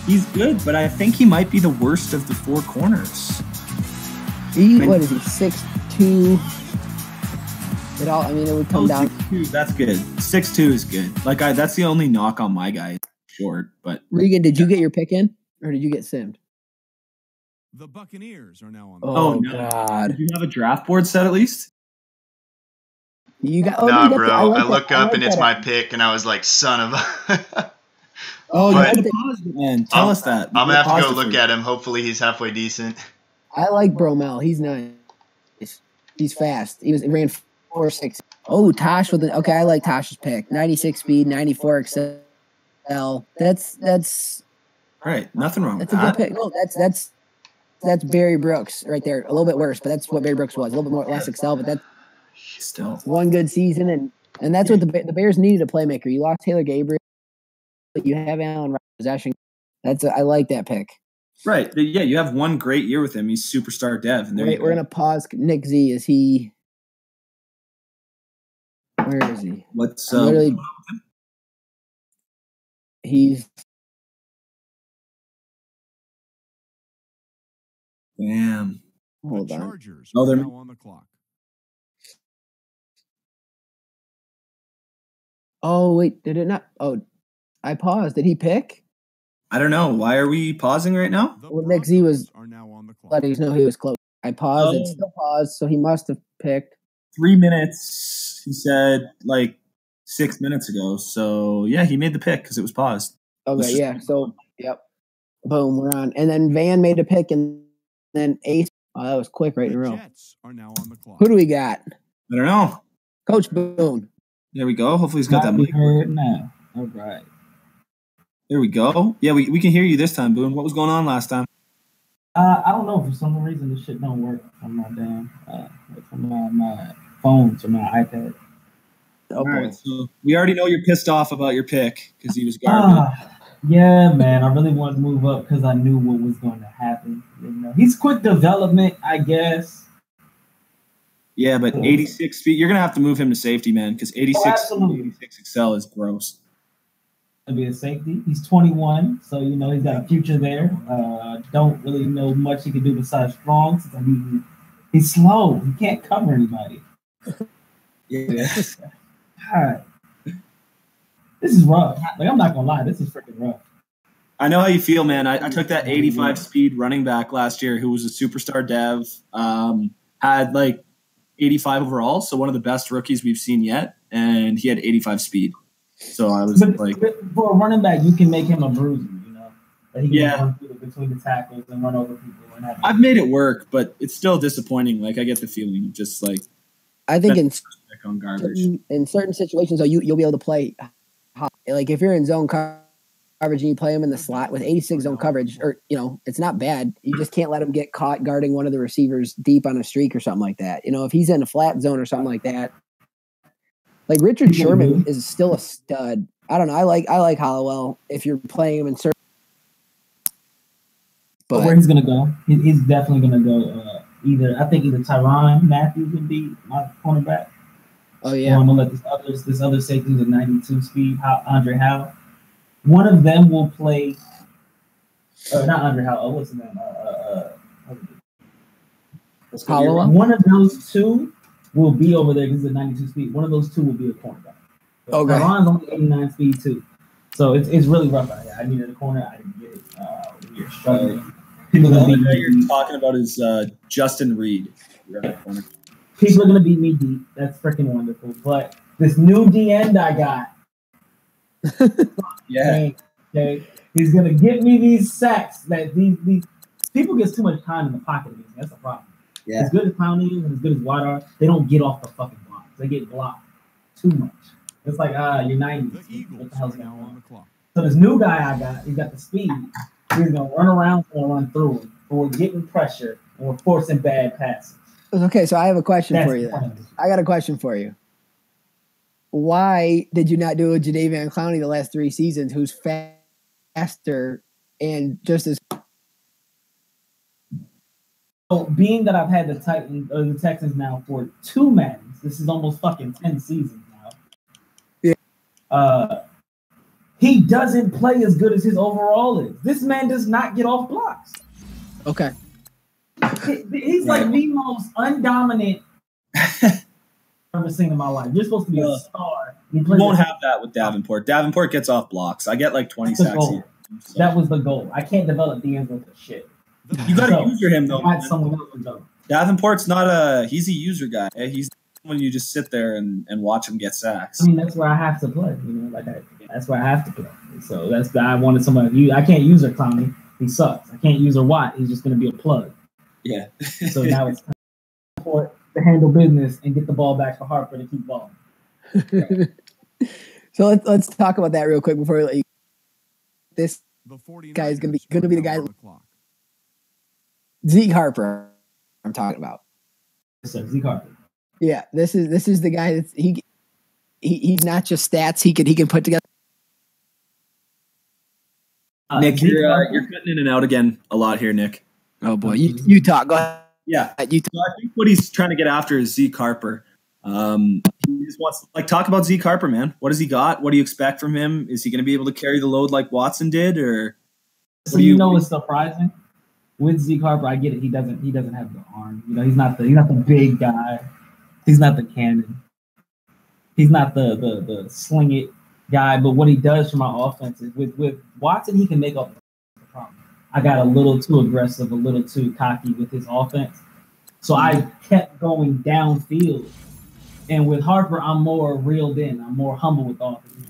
He's good, but I think he might be the worst of the four corners. What is he? 6'2". It would come down. 6'2", that's good. 6'2" is good. That's the only knock on my guy. Short, but Regan, did you get your pick in, or did you get simmed? The Buccaneers are now on. Oh no. God! Did you have a draft board set at least? You got? Nah, bro. I look up and it's my pick, and I was like, "Son of a." You had to pause it, man. Tell us that. I'm gonna have to go look at him. Hopefully, he's halfway decent. I like Bromell. He's nice. He's fast. He ran 4.6. Oh, Tosh with okay. I like Tosh's pick. 96 speed, 94 XCFL. That's right. Nothing wrong with that's a that. good pick. No, that's Barry Brooks right there. A little bit worse, but that's what Barry Brooks was. A little bit more less Excel, but that's Still one good season, and that's what the Bears needed, a playmaker. You lost Taylor Gabriel, but you have Allen possession. I like that pick. Right. Yeah, you have one great year with him. He's superstar dev. And Wait, we're gonna pause. Nick Z, is he? Where is he? What's literally? He's. Damn. Hold the on. Chargers Oh, are they're now on the clock. Oh wait, did it not? Oh, I paused. Did he pick? I don't know. Why are we pausing right now? The Well, Nick Z was Broncos are now on the clock. letting us know he was close. I paused. Oh. It still paused, so he must have picked. 3 minutes. He said like 6 minutes ago. So yeah, he made the pick because it was paused. Okay, yeah. So yep, boom, we're on. And then Van made a pick, and then Ace. Oh, that was quick, right in a The row. Jets are now on the clock. Who do we got? I don't know. Coach Boone. There we go. Hopefully he's got that mic. Heard now. All right. There we go. Yeah, we can hear you this time, Boone. What was going on last time? I don't know. For some reason, this shit don't work on my damn from my phone to my iPad. Oh, All boy. right, so we already know you're pissed off about your pick because he was garbage. Yeah, man. I really wanted to move up because I knew what was going to happen. You know, he's quick development, I guess. Yeah, but 86 speed, you're going to have to move him to safety, man, because 86 absolutely. 86 Excel is gross. To be a safety. He's 21, so you know he's got a future there. Don't really know much he can do besides strong. Since he's slow. He can't cover anybody. Yeah. God. This is rough. Like, I'm not gonna lie, this is freaking rough. I know how you feel, man. I took that 85 speed running back last year who was a superstar dev, had like 85 overall, so one of the best rookies we've seen yet, and he had 85 speed. So I was like, for a running back, you can make him a bruiser, you know. That he can run through between the tackles and run over people. And I've made it work, but it's still disappointing. Like I get the feeling of just like I think on garbage. in certain situations, though, you'll be able to play. Like if you're in zone coverage and you play him in the slot with 86 zone coverage, or you know, it's not bad. You just can't let him get caught guarding one of the receivers deep on a streak or something like that. You know, if he's in a flat zone or something like that. Like Richard Sherman is still a stud. I don't know. I like Hollowell if you're playing him in certain. But where he's gonna go? He's definitely gonna go. Either Tyrann Matthews would be my cornerback. Oh yeah. Or I'm gonna let this other safety with 92 speed, Andre Howe. One of them will play. Not Andre Howe. What's his name? Hollowell. One of those two will be over there because it's 92 speed. One of those two will be a cornerback. Okay. Tyrann's only 89 speed too, so it's really rough out here. I needed a corner. I didn't get it. We are struggling. People are gonna You're talking about is Justin Reed. People are gonna beat me deep. That's freaking wonderful. But this new DN I got, Yeah. Okay, he's gonna get me these sacks that these people get too much time in the pocket against me. That's the problem. Yeah. As good as Clowney is and as good as White are, they don't get off the fucking blocks. They get blocked too much. It's like, you're 90. What the hell's going on? So this new guy I got, he's got the speed. He's going to run around and run through him. But we're getting pressure and we're forcing bad passes. Okay, so I have a question for you then. I got a question for you. Why did you not do a Jadeveon Clowney the last 3 seasons who's faster and just as... So being that I've had the Texans now for 2 Maddens, this is almost fucking 10 seasons now. Yeah. He doesn't play as good as his overall is. This man does not get off blocks. Okay. He's like the most undominant I've ever seen in my life. You're supposed to be a star. You won't have that with Davenport. Davenport gets off blocks. I get like 20 sacks a year. So. That was the goal. I can't develop DNs with the shit. You got to user him though. Someone else would go. Davenport's he's a user guy. He's when you just sit there and watch him get sacks. I mean, that's where I have to play. You know, that's where I have to play. So that's I wanted somebody. I can't use her Clowney. He sucks. I can't use her Watt. He's just going to be a plug. Yeah. So now it's to handle business and get the ball back for Harper to keep balling. So let's talk about that real quick before we let you. This guy is gonna be the guy. Zeke Harper, I'm talking about. Zeke Harper. Yeah, this is the guy that he's not just stats. He can put together. Nick, you're cutting in and out again a lot here, Nick. Oh boy, you talk. Go ahead. Yeah, so I think what he's trying to get after is Zeke Harper. He just wants to talk about Zeke Harper, man. What has he got? What do you expect from him? Is he going to be able to carry the load like Watson did, or? So what's surprising with Zeke Harper? I get it. He doesn't have the arm. He's not the big guy. He's not the cannon. He's not the sling it guy. But what he does for my offense is with Watson, he can make up the problem. I got a little too aggressive, a little too cocky with his offense. So I kept going downfield. And with Harper, I'm more reeled in. I'm more humble with the offense.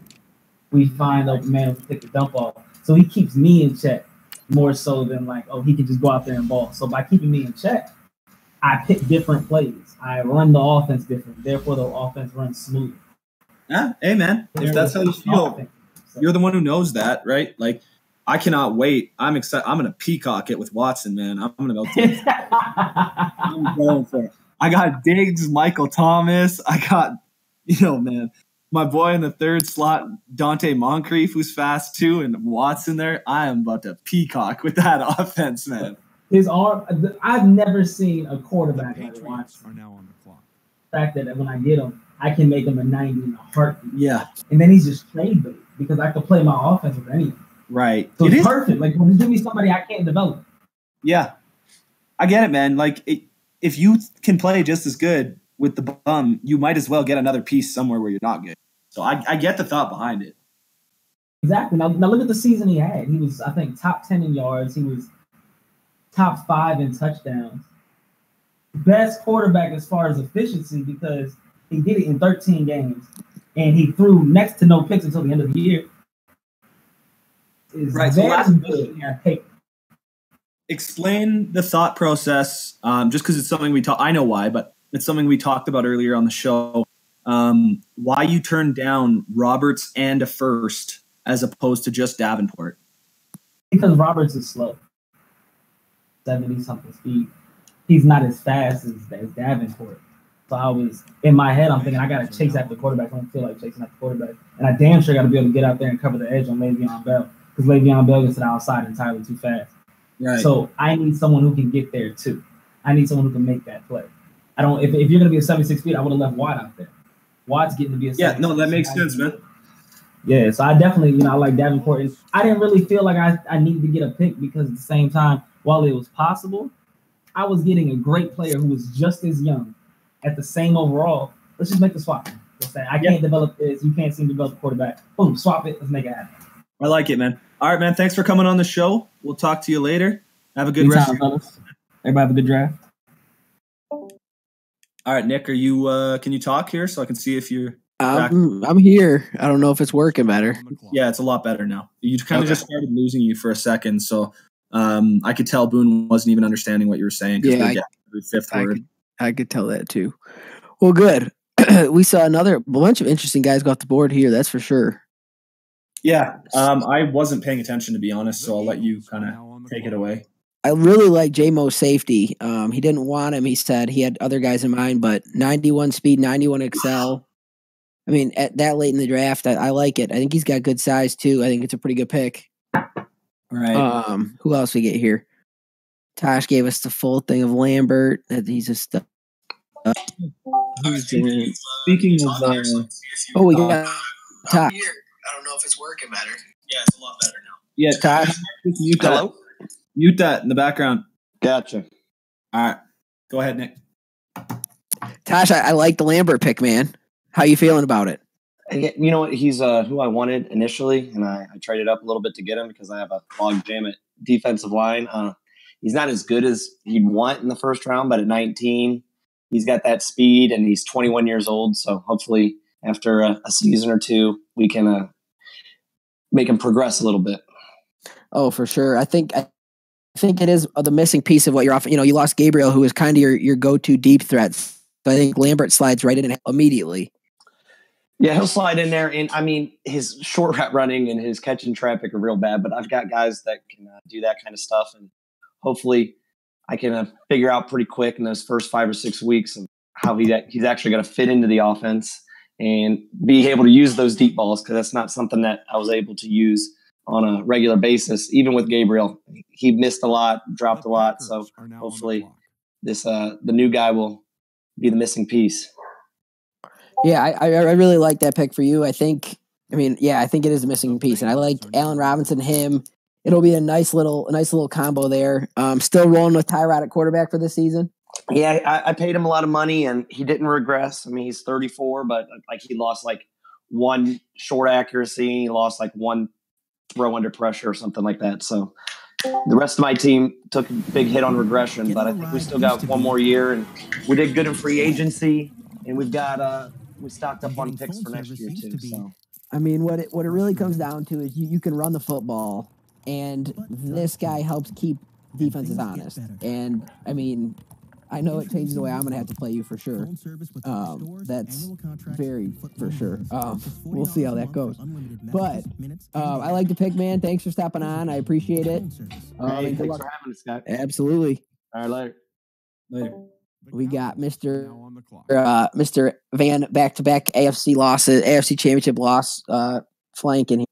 We find the man who take the dump off. So he keeps me in check more so than he can just go out there and ball. So by keeping me in check, I pick different plays. I run the offense different. Therefore, the offense runs smooth. Yeah, hey, man. If that's how you feel, you're the one who knows that, right? I cannot wait. I'm excited. I'm going to peacock it with Watson, man. I'm going to go take it. I'm going for it. I got Diggs, Michael Thomas. I got, man, my boy in the third slot, Dante Moncrief, who's fast too, and Watson there. I am about to peacock with that offense, man. His arm, I've never seen a quarterback like Watson. Are now on the clock. The fact that when I get him, I can make him a 90 in a heartbeat. Yeah. And then he's just trade bait because I can play my offense with anything. Right. So it's perfect. Give me somebody I can't develop. Yeah. I get it, man. If you can play just as good with the bum, you might as well get another piece somewhere where you're not good. So I get the thought behind it. Exactly. Now look at the season he had. He was, I think, top 10 in yards. He was top 5 in touchdowns. Best quarterback as far as efficiency because he did it in 13 games. And he threw next to no picks until the end of the year. Right. Explain the thought process, just because it's something I know why, but it's something we talked about earlier on the show. Why you turned down Roberts and a first as opposed to just Davenport? Because Roberts is slow. 70-something speed. He's not as fast as Davenport. So I was, in my head, I'm thinking, I got to chase after the quarterback. I don't feel like chasing after the quarterback. And I damn sure got to be able to get out there and cover the edge on Le'Veon Bell because Le'Veon Bell gets to the outside entirely too fast. Right. So I need someone who can get there too. I need someone who can make that play. I don't. If you're going to be a 76 feet, I would have left Watt out there. Watt's getting to be a 76. Yeah, no, that makes sense, man. Yeah, so I definitely, I like Davenport. And I didn't really feel like I needed to get a pick because at the same time, while it was possible, I was getting a great player who was just as young at the same overall. Let's just make the swap. I can't develop this. You can't seem to develop a quarterback. Boom, swap it. Let's make it happen. I like it, man. All right, man. Thanks for coming on the show. We'll talk to you later. Have a good rest of your fellas. Everybody have a good draft. All right, Nick, are you? Can you talk here so I can see if you're? I'm here. I don't know if it's working better. Yeah, it's a lot better now. You kind of just started losing you for a second, so I could tell Boone wasn't even understanding what you were saying. Yeah, every fifth word. I could tell that too. Well, good. We saw a bunch of interesting guys go off the board here. That's for sure. Yeah, I wasn't paying attention to be honest, so I'll let you kind of take it away. I really like J-Mo's safety. He didn't want him. He said he had other guys in mind, but 91 speed, 91 excel. I mean, at that late in the draft, I like it. I think he's got good size too. I think it's a pretty good pick. Right. Who else we get here? Tosh gave us the full thing of Lambert. That he's a stuff. Speaking of, we got Tosh. I don't know if it's working better. Yeah, it's a lot better now. Yeah, Tosh. Hello? Mute that in the background. Gotcha. All right. Go ahead, Nick. Tosh, I like the Lambert pick, man. How you feeling about it? You know what? He's who I wanted initially, and I traded up a little bit to get him because I have a log jam at defensive line. He's not as good as he'd want in the first round, but at 19, he's got that speed, and he's 21 years old. So hopefully after a season or two, we can make him progress a little bit. Oh, for sure. I think it is the missing piece of what you're offering. You lost Gabriel, who was kind of your go-to deep threats. So I think Lambert slides right in immediately. Yeah, he'll slide in there. And I mean, his short route running and his catching traffic are real bad, but I've got guys that can do that kind of stuff. And hopefully I can figure out pretty quick in those first 5 or 6 weeks of how he's actually going to fit into the offense and be able to use those deep balls, because that's not something that I was able to use on a regular basis. Even with Gabriel, he missed a lot, dropped a lot. So hopefully the new guy will be the missing piece. Yeah, I really like that pick for you. I think it is a missing piece, and I like Allen Robinson. Him, it'll be a nice little combo there. Still rolling with Tyrod at quarterback for this season. Yeah, I paid him a lot of money, and he didn't regress. I mean, he's 34, but like he lost like one short accuracy, he lost like one throw under pressure or something like that. So the rest of my team took a big hit on regression, but I think we still got one more year, and we did good in free agency, and we've got we stocked up on picks for next year too. So I mean, what it really comes down to is you can run the football, and this guy helps keep defenses honest. And I mean, I know it changes the way I'm going to have to play you for sure. That's very for sure. We'll see how that goes. But I like the pick, man. Thanks for stopping on. I appreciate it. Hey, thanks for having us, Scott. Absolutely. All right, later. We got Mr. Van back-to-back AFC losses, AFC Championship loss flanking here.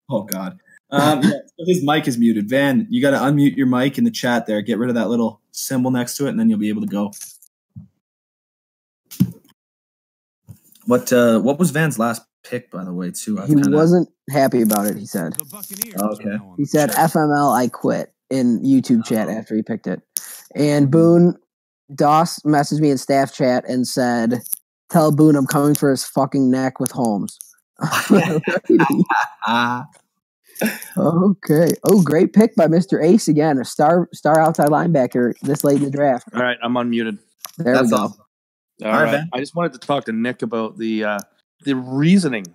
Oh God. So his mic is muted. Van, you got to unmute your mic in the chat there. Get rid of that little symbol next to it, and then you'll be able to go. What was Van's last pick, by the way, too? He wasn't happy about it, he said. Okay. He said, FML, I quit in YouTube chat after he picked it. And Boone, Doss messaged me in staff chat and said, tell Boone I'm coming for his fucking neck with Holmes. Okay. Oh, great pick by Mr. Ace again. A star outside linebacker this late in the draft. All right, I'm unmuted. There we go. Awesome. All right. I just wanted to talk to Nick about the reasoning.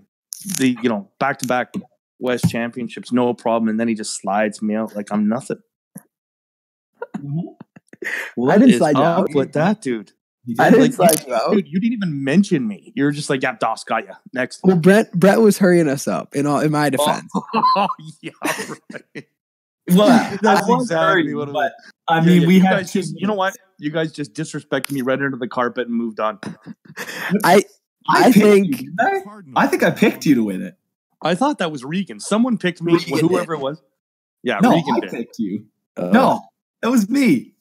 Back-to-back West Championships, no problem, and then he just slides me out like I'm nothing. What I didn't is slide you up out with that, dude? I didn't slide you out. Dude, you didn't even mention me. You're just like, yeah, Doss got you. Next. Well, Brett was hurrying us up in my defense. Oh, yeah, right. Well, That's exactly what it was. I mean, we had guys just, you know what? You guys just disrespected me right under the carpet and moved on. I think I picked you to win it. I thought that was Regan. Someone picked me, whoever it was. Yeah, no, Regan I picked you. No, that was me.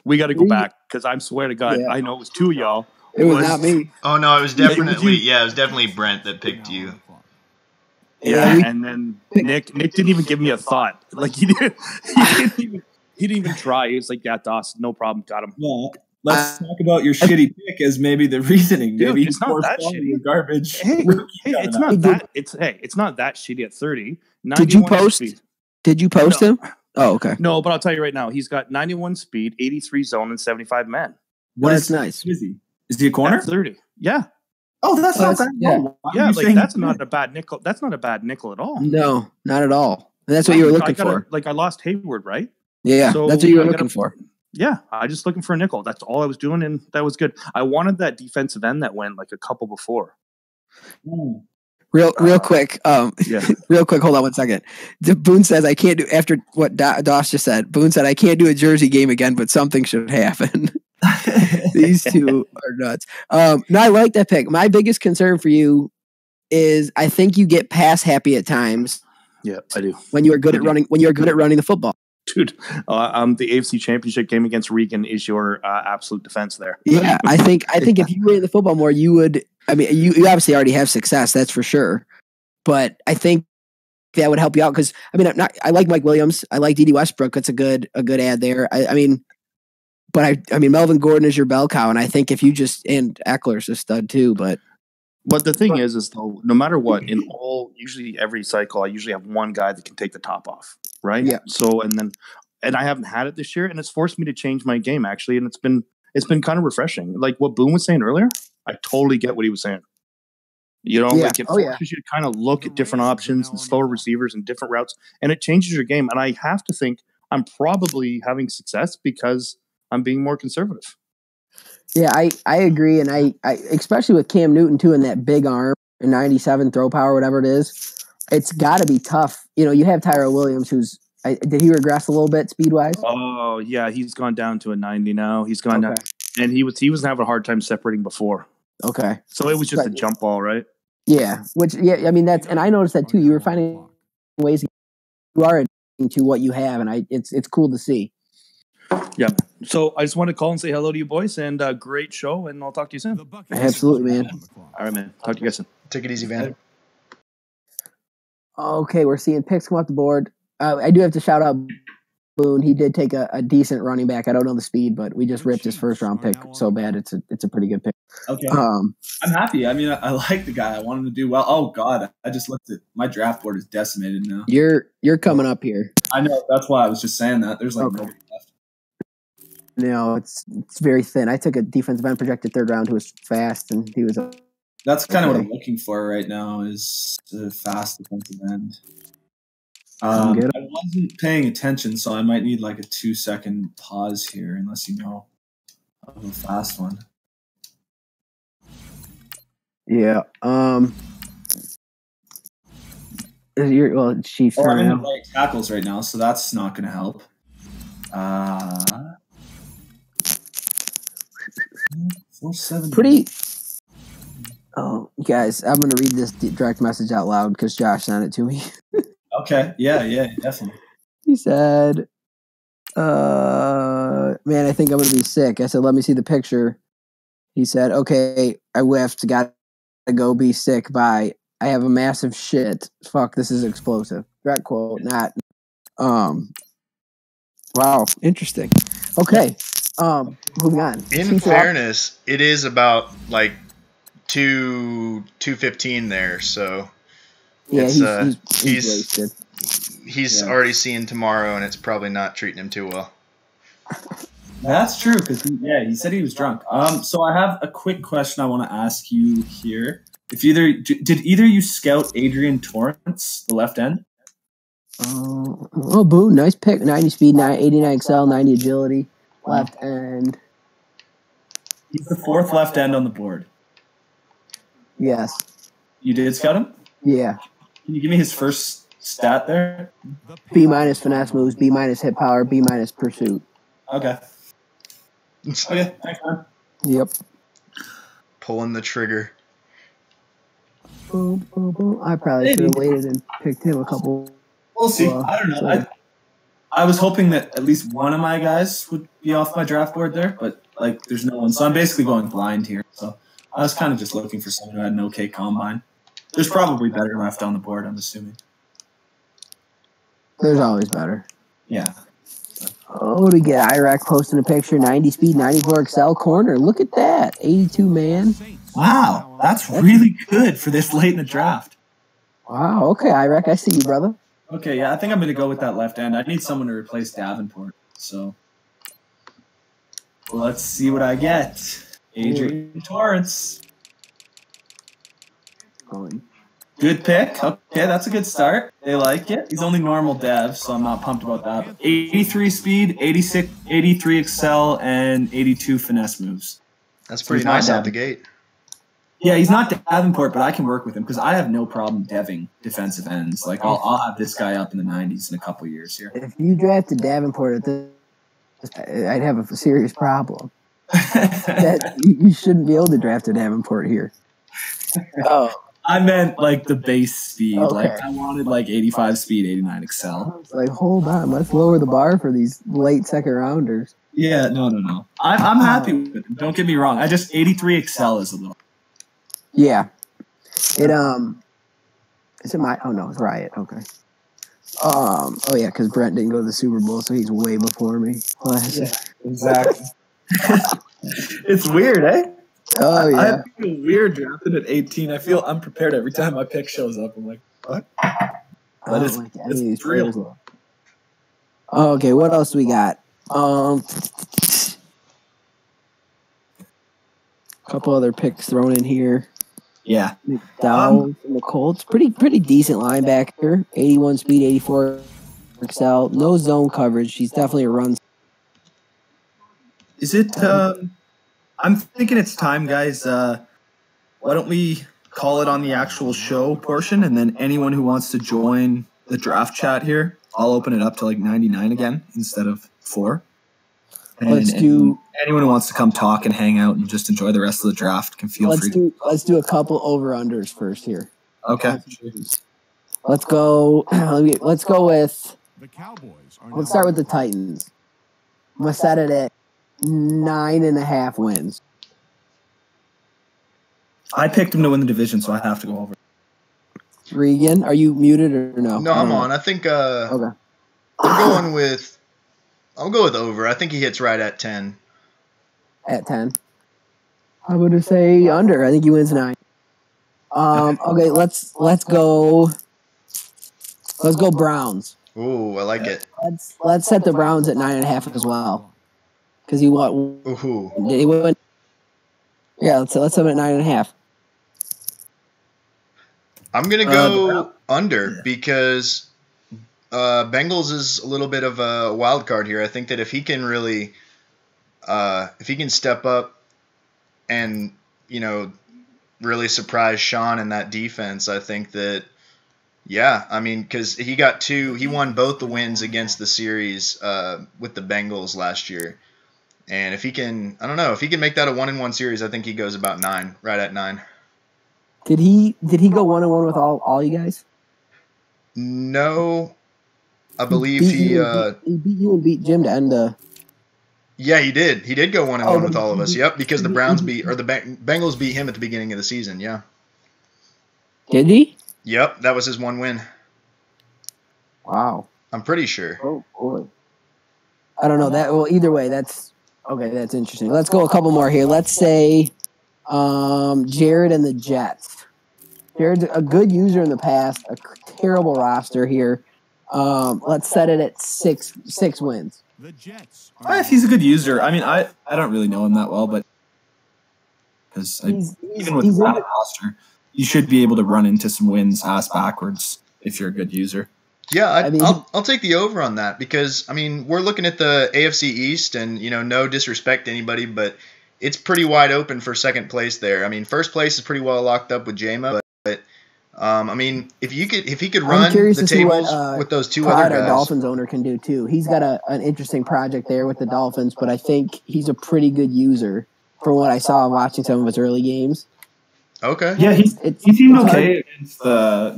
We got to go back because I swear to God, I know it was two of y'all. It was not me. Oh no, it was definitely Brent that picked you. Yeah, and then Nick didn't even give me a thought. Like he didn't even try. He was like, "Yeah, Doss, no problem, got him." Yeah, let's talk about your shitty pick as maybe the reasoning. Dude, maybe it's not that shitty. Garbage. Hey, it's not that. It's not that shitty at 30. Did you post? Speed. Did you post him? Oh, okay. No, but I'll tell you right now, he's got 91 speed, 83 zone, and 75 man. That's nice. Is he a corner? At 30. Yeah. Oh, that's not that. Yeah, like that's not a bad nickel. That's not a bad nickel at all. No, not at all. And that's what you were looking for. Like I lost Hayward, right? Yeah, so that's what you were looking for. Yeah, I just looking for a nickel. That's all I was doing, and that was good. I wanted that defensive end that went like a couple before. Ooh. Real quick. Real quick. Hold on 1 second. Boone says I can't do after what Doss just said. Boone said I can't do a Jersey game again, but something should happen. These two are nuts. No, I like that pick. My biggest concern for you is I think you get pass happy at times. Yeah, I do. When you are good at running. When you're good at running the football. Dude, the AFC Championship game against Regan is your absolute defense there. Yeah, I think if you ran the football more, you would. I mean, you obviously already have success, that's for sure. But I think that would help you out because I like Mike Williams. I like D.D. Westbrook. That's a good ad there. I mean, Melvin Gordon is your bell cow, and I think if you and Eckler's a stud too. But the thing is though, no matter what, usually every cycle, I usually have one guy that can take the top off, right? Yeah. So and I haven't had it this year, and it's forced me to change my game actually, and it's been kind of refreshing. Like what Boone was saying earlier, I totally get what he was saying. Like it forces you to kind of look at different options and slower receivers and different routes, and it changes your game. And I have to think I'm probably having success because I'm being more conservative. Yeah, I agree, and I especially with Cam Newton too, and that big arm and 97 throw power, whatever it is, it's got to be tough. You know, you have Tyrell Williams, did he regress a little bit speed wise? Oh yeah, he's gone down to a 90 now. He's gone down, and he was having a hard time separating before. Okay, so it was just a jump ball, right? Yeah, I mean that's, and I noticed that too. You were finding ways you are into what you have, and it's cool to see. Yeah. So I just want to call and say hello to you boys, and great show, and I'll talk to you soon. Absolutely, man. All right, man. Talk to you guys soon. Take it easy, Van. Okay, we're seeing picks come off the board. I do have to shout out Boone. He did take a decent running back. I don't know the speed, but we just ripped his first round pick so bad. It's a pretty good pick. Okay. I'm happy. I mean, I like the guy. I want him to do well. Oh God, I just looked at my draft board is decimated now. You're coming up here. I know. That's why I was just saying that. There's like nobody left. No, it's very thin. I took a defensive end projected third round who was fast, and he was. That's kind of what I'm looking for right now is a fast defensive end. I wasn't paying attention, so I might need like a 2-second pause here, unless you know of a fast one. Yeah. Chiefs. I'm in the right tackles right now, so that's not going to help. 4-7. Pretty. Oh, guys, I'm going to read this direct message out loud because Josh sent it to me. Okay. Yeah, definitely. He said, man, I think I'm going to be sick. I said, let me see the picture. He said, okay, I whiffed. Got to go be sick. Bye. I have a massive shit. Fuck, this is explosive. Direct quote, not. Wow, interesting. Okay. Moving on. In fairness, it is about like 2:15 there, so yeah, he's wasted. He's already seeing tomorrow, and it's probably not treating him too well. That's true because he said he was drunk. So I have a quick question I want to ask you here. Did either you scout Adrian Torrance, the left end? Oh, Boone, nice pick. 90 speed, 89 excel, 90 agility, left end. He's the fourth left end on the board. Yes. You did scout him? Yeah. Can you give me his first stat there? B- finesse moves, B- hit power, B- pursuit. Okay. Okay, thanks, man. Yep. Pulling the trigger. Boom, boom, boom. I probably should have waited and picked him a couple. We'll see. I don't know. I was hoping that at least one of my guys would be off my draft board there, but like there's no one. So I'm basically going blind here. So I was kind of just looking for someone who had an okay combine. There's probably better left on the board, I'm assuming. There's always better. Yeah. Oh, to get Iraq posting a picture, 90 speed, 94 excel corner. Look at that. 82 man. Wow. That's really good for this late in the draft. Wow. Okay, Iraq, I see you, brother. Okay, yeah, I think I'm going to go with that left end. I need someone to replace Davenport. So let's see what I get. Adrian Torrance. Good pick. Okay, that's a good start. They like it. He's only normal dev, so I'm not pumped about that. 83 speed, 83 excel, and 82 finesse moves. That's pretty nice out the gate. Yeah, he's not Davenport, but I can work with him because I have no problem deving defensive ends. Like I'll have this guy up in the 90s in a couple of years here. If you drafted Davenport at this, I'd have a serious problem. You shouldn't be able to draft a Davenport here. Oh, I meant like the base speed. Okay. Like I wanted like 85 speed, 89 excel. Like hold on, let's lower the bar for these late second rounders. Yeah, no. I'm happy with it. Don't get me wrong. I just 83 excel is a little. Yeah. Is it my? Oh no, it's Riot. Okay. Oh yeah, because Brent didn't go to the Super Bowl, so he's way before me. Yeah, exactly. It's weird, eh? Oh yeah. I feel weird drafted at 18. I feel unprepared every time my pick shows up. I'm like, what? But it's real. Okay, what else we got? Couple other picks thrown in here. Yeah. McDowell from the Colts. Pretty decent linebacker. 81 speed, 84 excel. No zone coverage. He's definitely a run. Is it I'm thinking it's time, guys. Why don't we call it on the actual show portion, and then anyone who wants to join the draft chat here, I'll open it up to like 99 again instead of 4. And anyone who wants to come talk and hang out and just enjoy the rest of the draft can feel free. Let's do a couple over-unders first here. Okay. Let's go. Let's go with. The Cowboys are Let's start with the Titans. I'm gonna set it at 9.5 wins. I picked them to win the division, so I have to go over. Regan, are you muted or no? No, I'm on. I think okay. I'll go with over. I think he hits right at 10. At 10. I'm gonna say under. I think he wins 9. Okay, let's go. Let's go Browns. Ooh, I like it. Let's set the Browns at 9.5 as well. Because he won. Ooh. He went. Yeah, let's set him at 9.5. I'm gonna go under because Bengals is a little bit of a wild card here. I think that if he can really, if he can step up and really surprise Sean in that defense, I think that. Yeah, I mean, because he won both the wins against the series with the Bengals last year. And if he can, I don't know, if he can make that a 1-1 series, I think he goes about 9, right at 9. Did he go 1-1 with all you guys? No, I believe he beat you and beat Jim to end the. Yeah, he did. He did go 1-1 with all of us. Yep, because the Bengals beat him at the beginning of the season. Yeah. Did he? Yep, that was his one win. Wow. I'm pretty sure. Oh boy. I don't know that. Well, either way, that's okay. That's interesting. Let's go a couple more here. Let's say, Jared and the Jets. Jared's a good user in the past. A terrible roster here. Let's set it at 6 wins. The Jets. If he's a good user, I mean, I don't really know him that well, but because even with that roster, you should be able to run into some wins ass backwards if you're a good user. Yeah, I'll take the over on that because, I mean, we're looking at the AFC East and, no disrespect to anybody, but it's pretty wide open for second place there. I mean, first place is pretty well locked up with Jama, but I mean, if he could run the tables with those two other guys. Our Dolphins owner can do too. He's got an interesting project there with the Dolphins, but I think he's a pretty good user from what I saw watching some of his early games. Okay. Yeah, he seemed okay against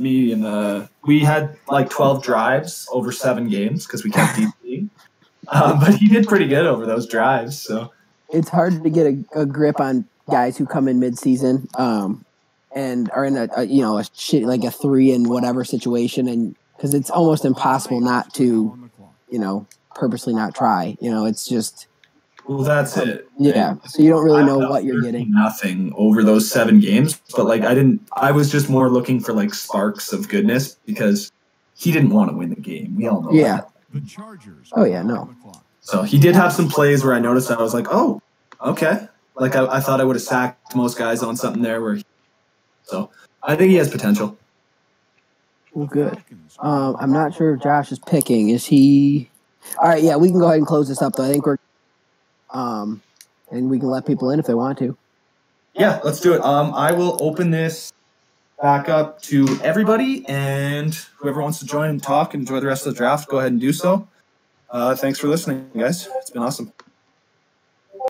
me and we had like 12 drives over 7 games because we kept DCing. But he did pretty good over those drives. So it's hard to get a grip on guys who come in mid-season and are in a shit like a 3 and whatever situation, and because it's almost impossible not to purposely not try. It's just. Well, that's it. Yeah, so you don't really know what you're getting. Nothing over those 7 games, but I was just more looking for like sparks of goodness because he didn't want to win the game. We all know that. The Chargers. Oh yeah, no. So he did have some plays where I noticed I was like, oh, okay. Like I thought I would have sacked most guys on something there so I think he has potential. Well, good. I'm not sure if Josh is picking. Is he? All right, yeah, we can go ahead and close this up though. I think we're. And we can let people in if they want to. Yeah, let's do it. I will open this back up to everybody, and whoever wants to join and talk and enjoy the rest of the draft, go ahead and do so. Thanks for listening, guys. It's been awesome.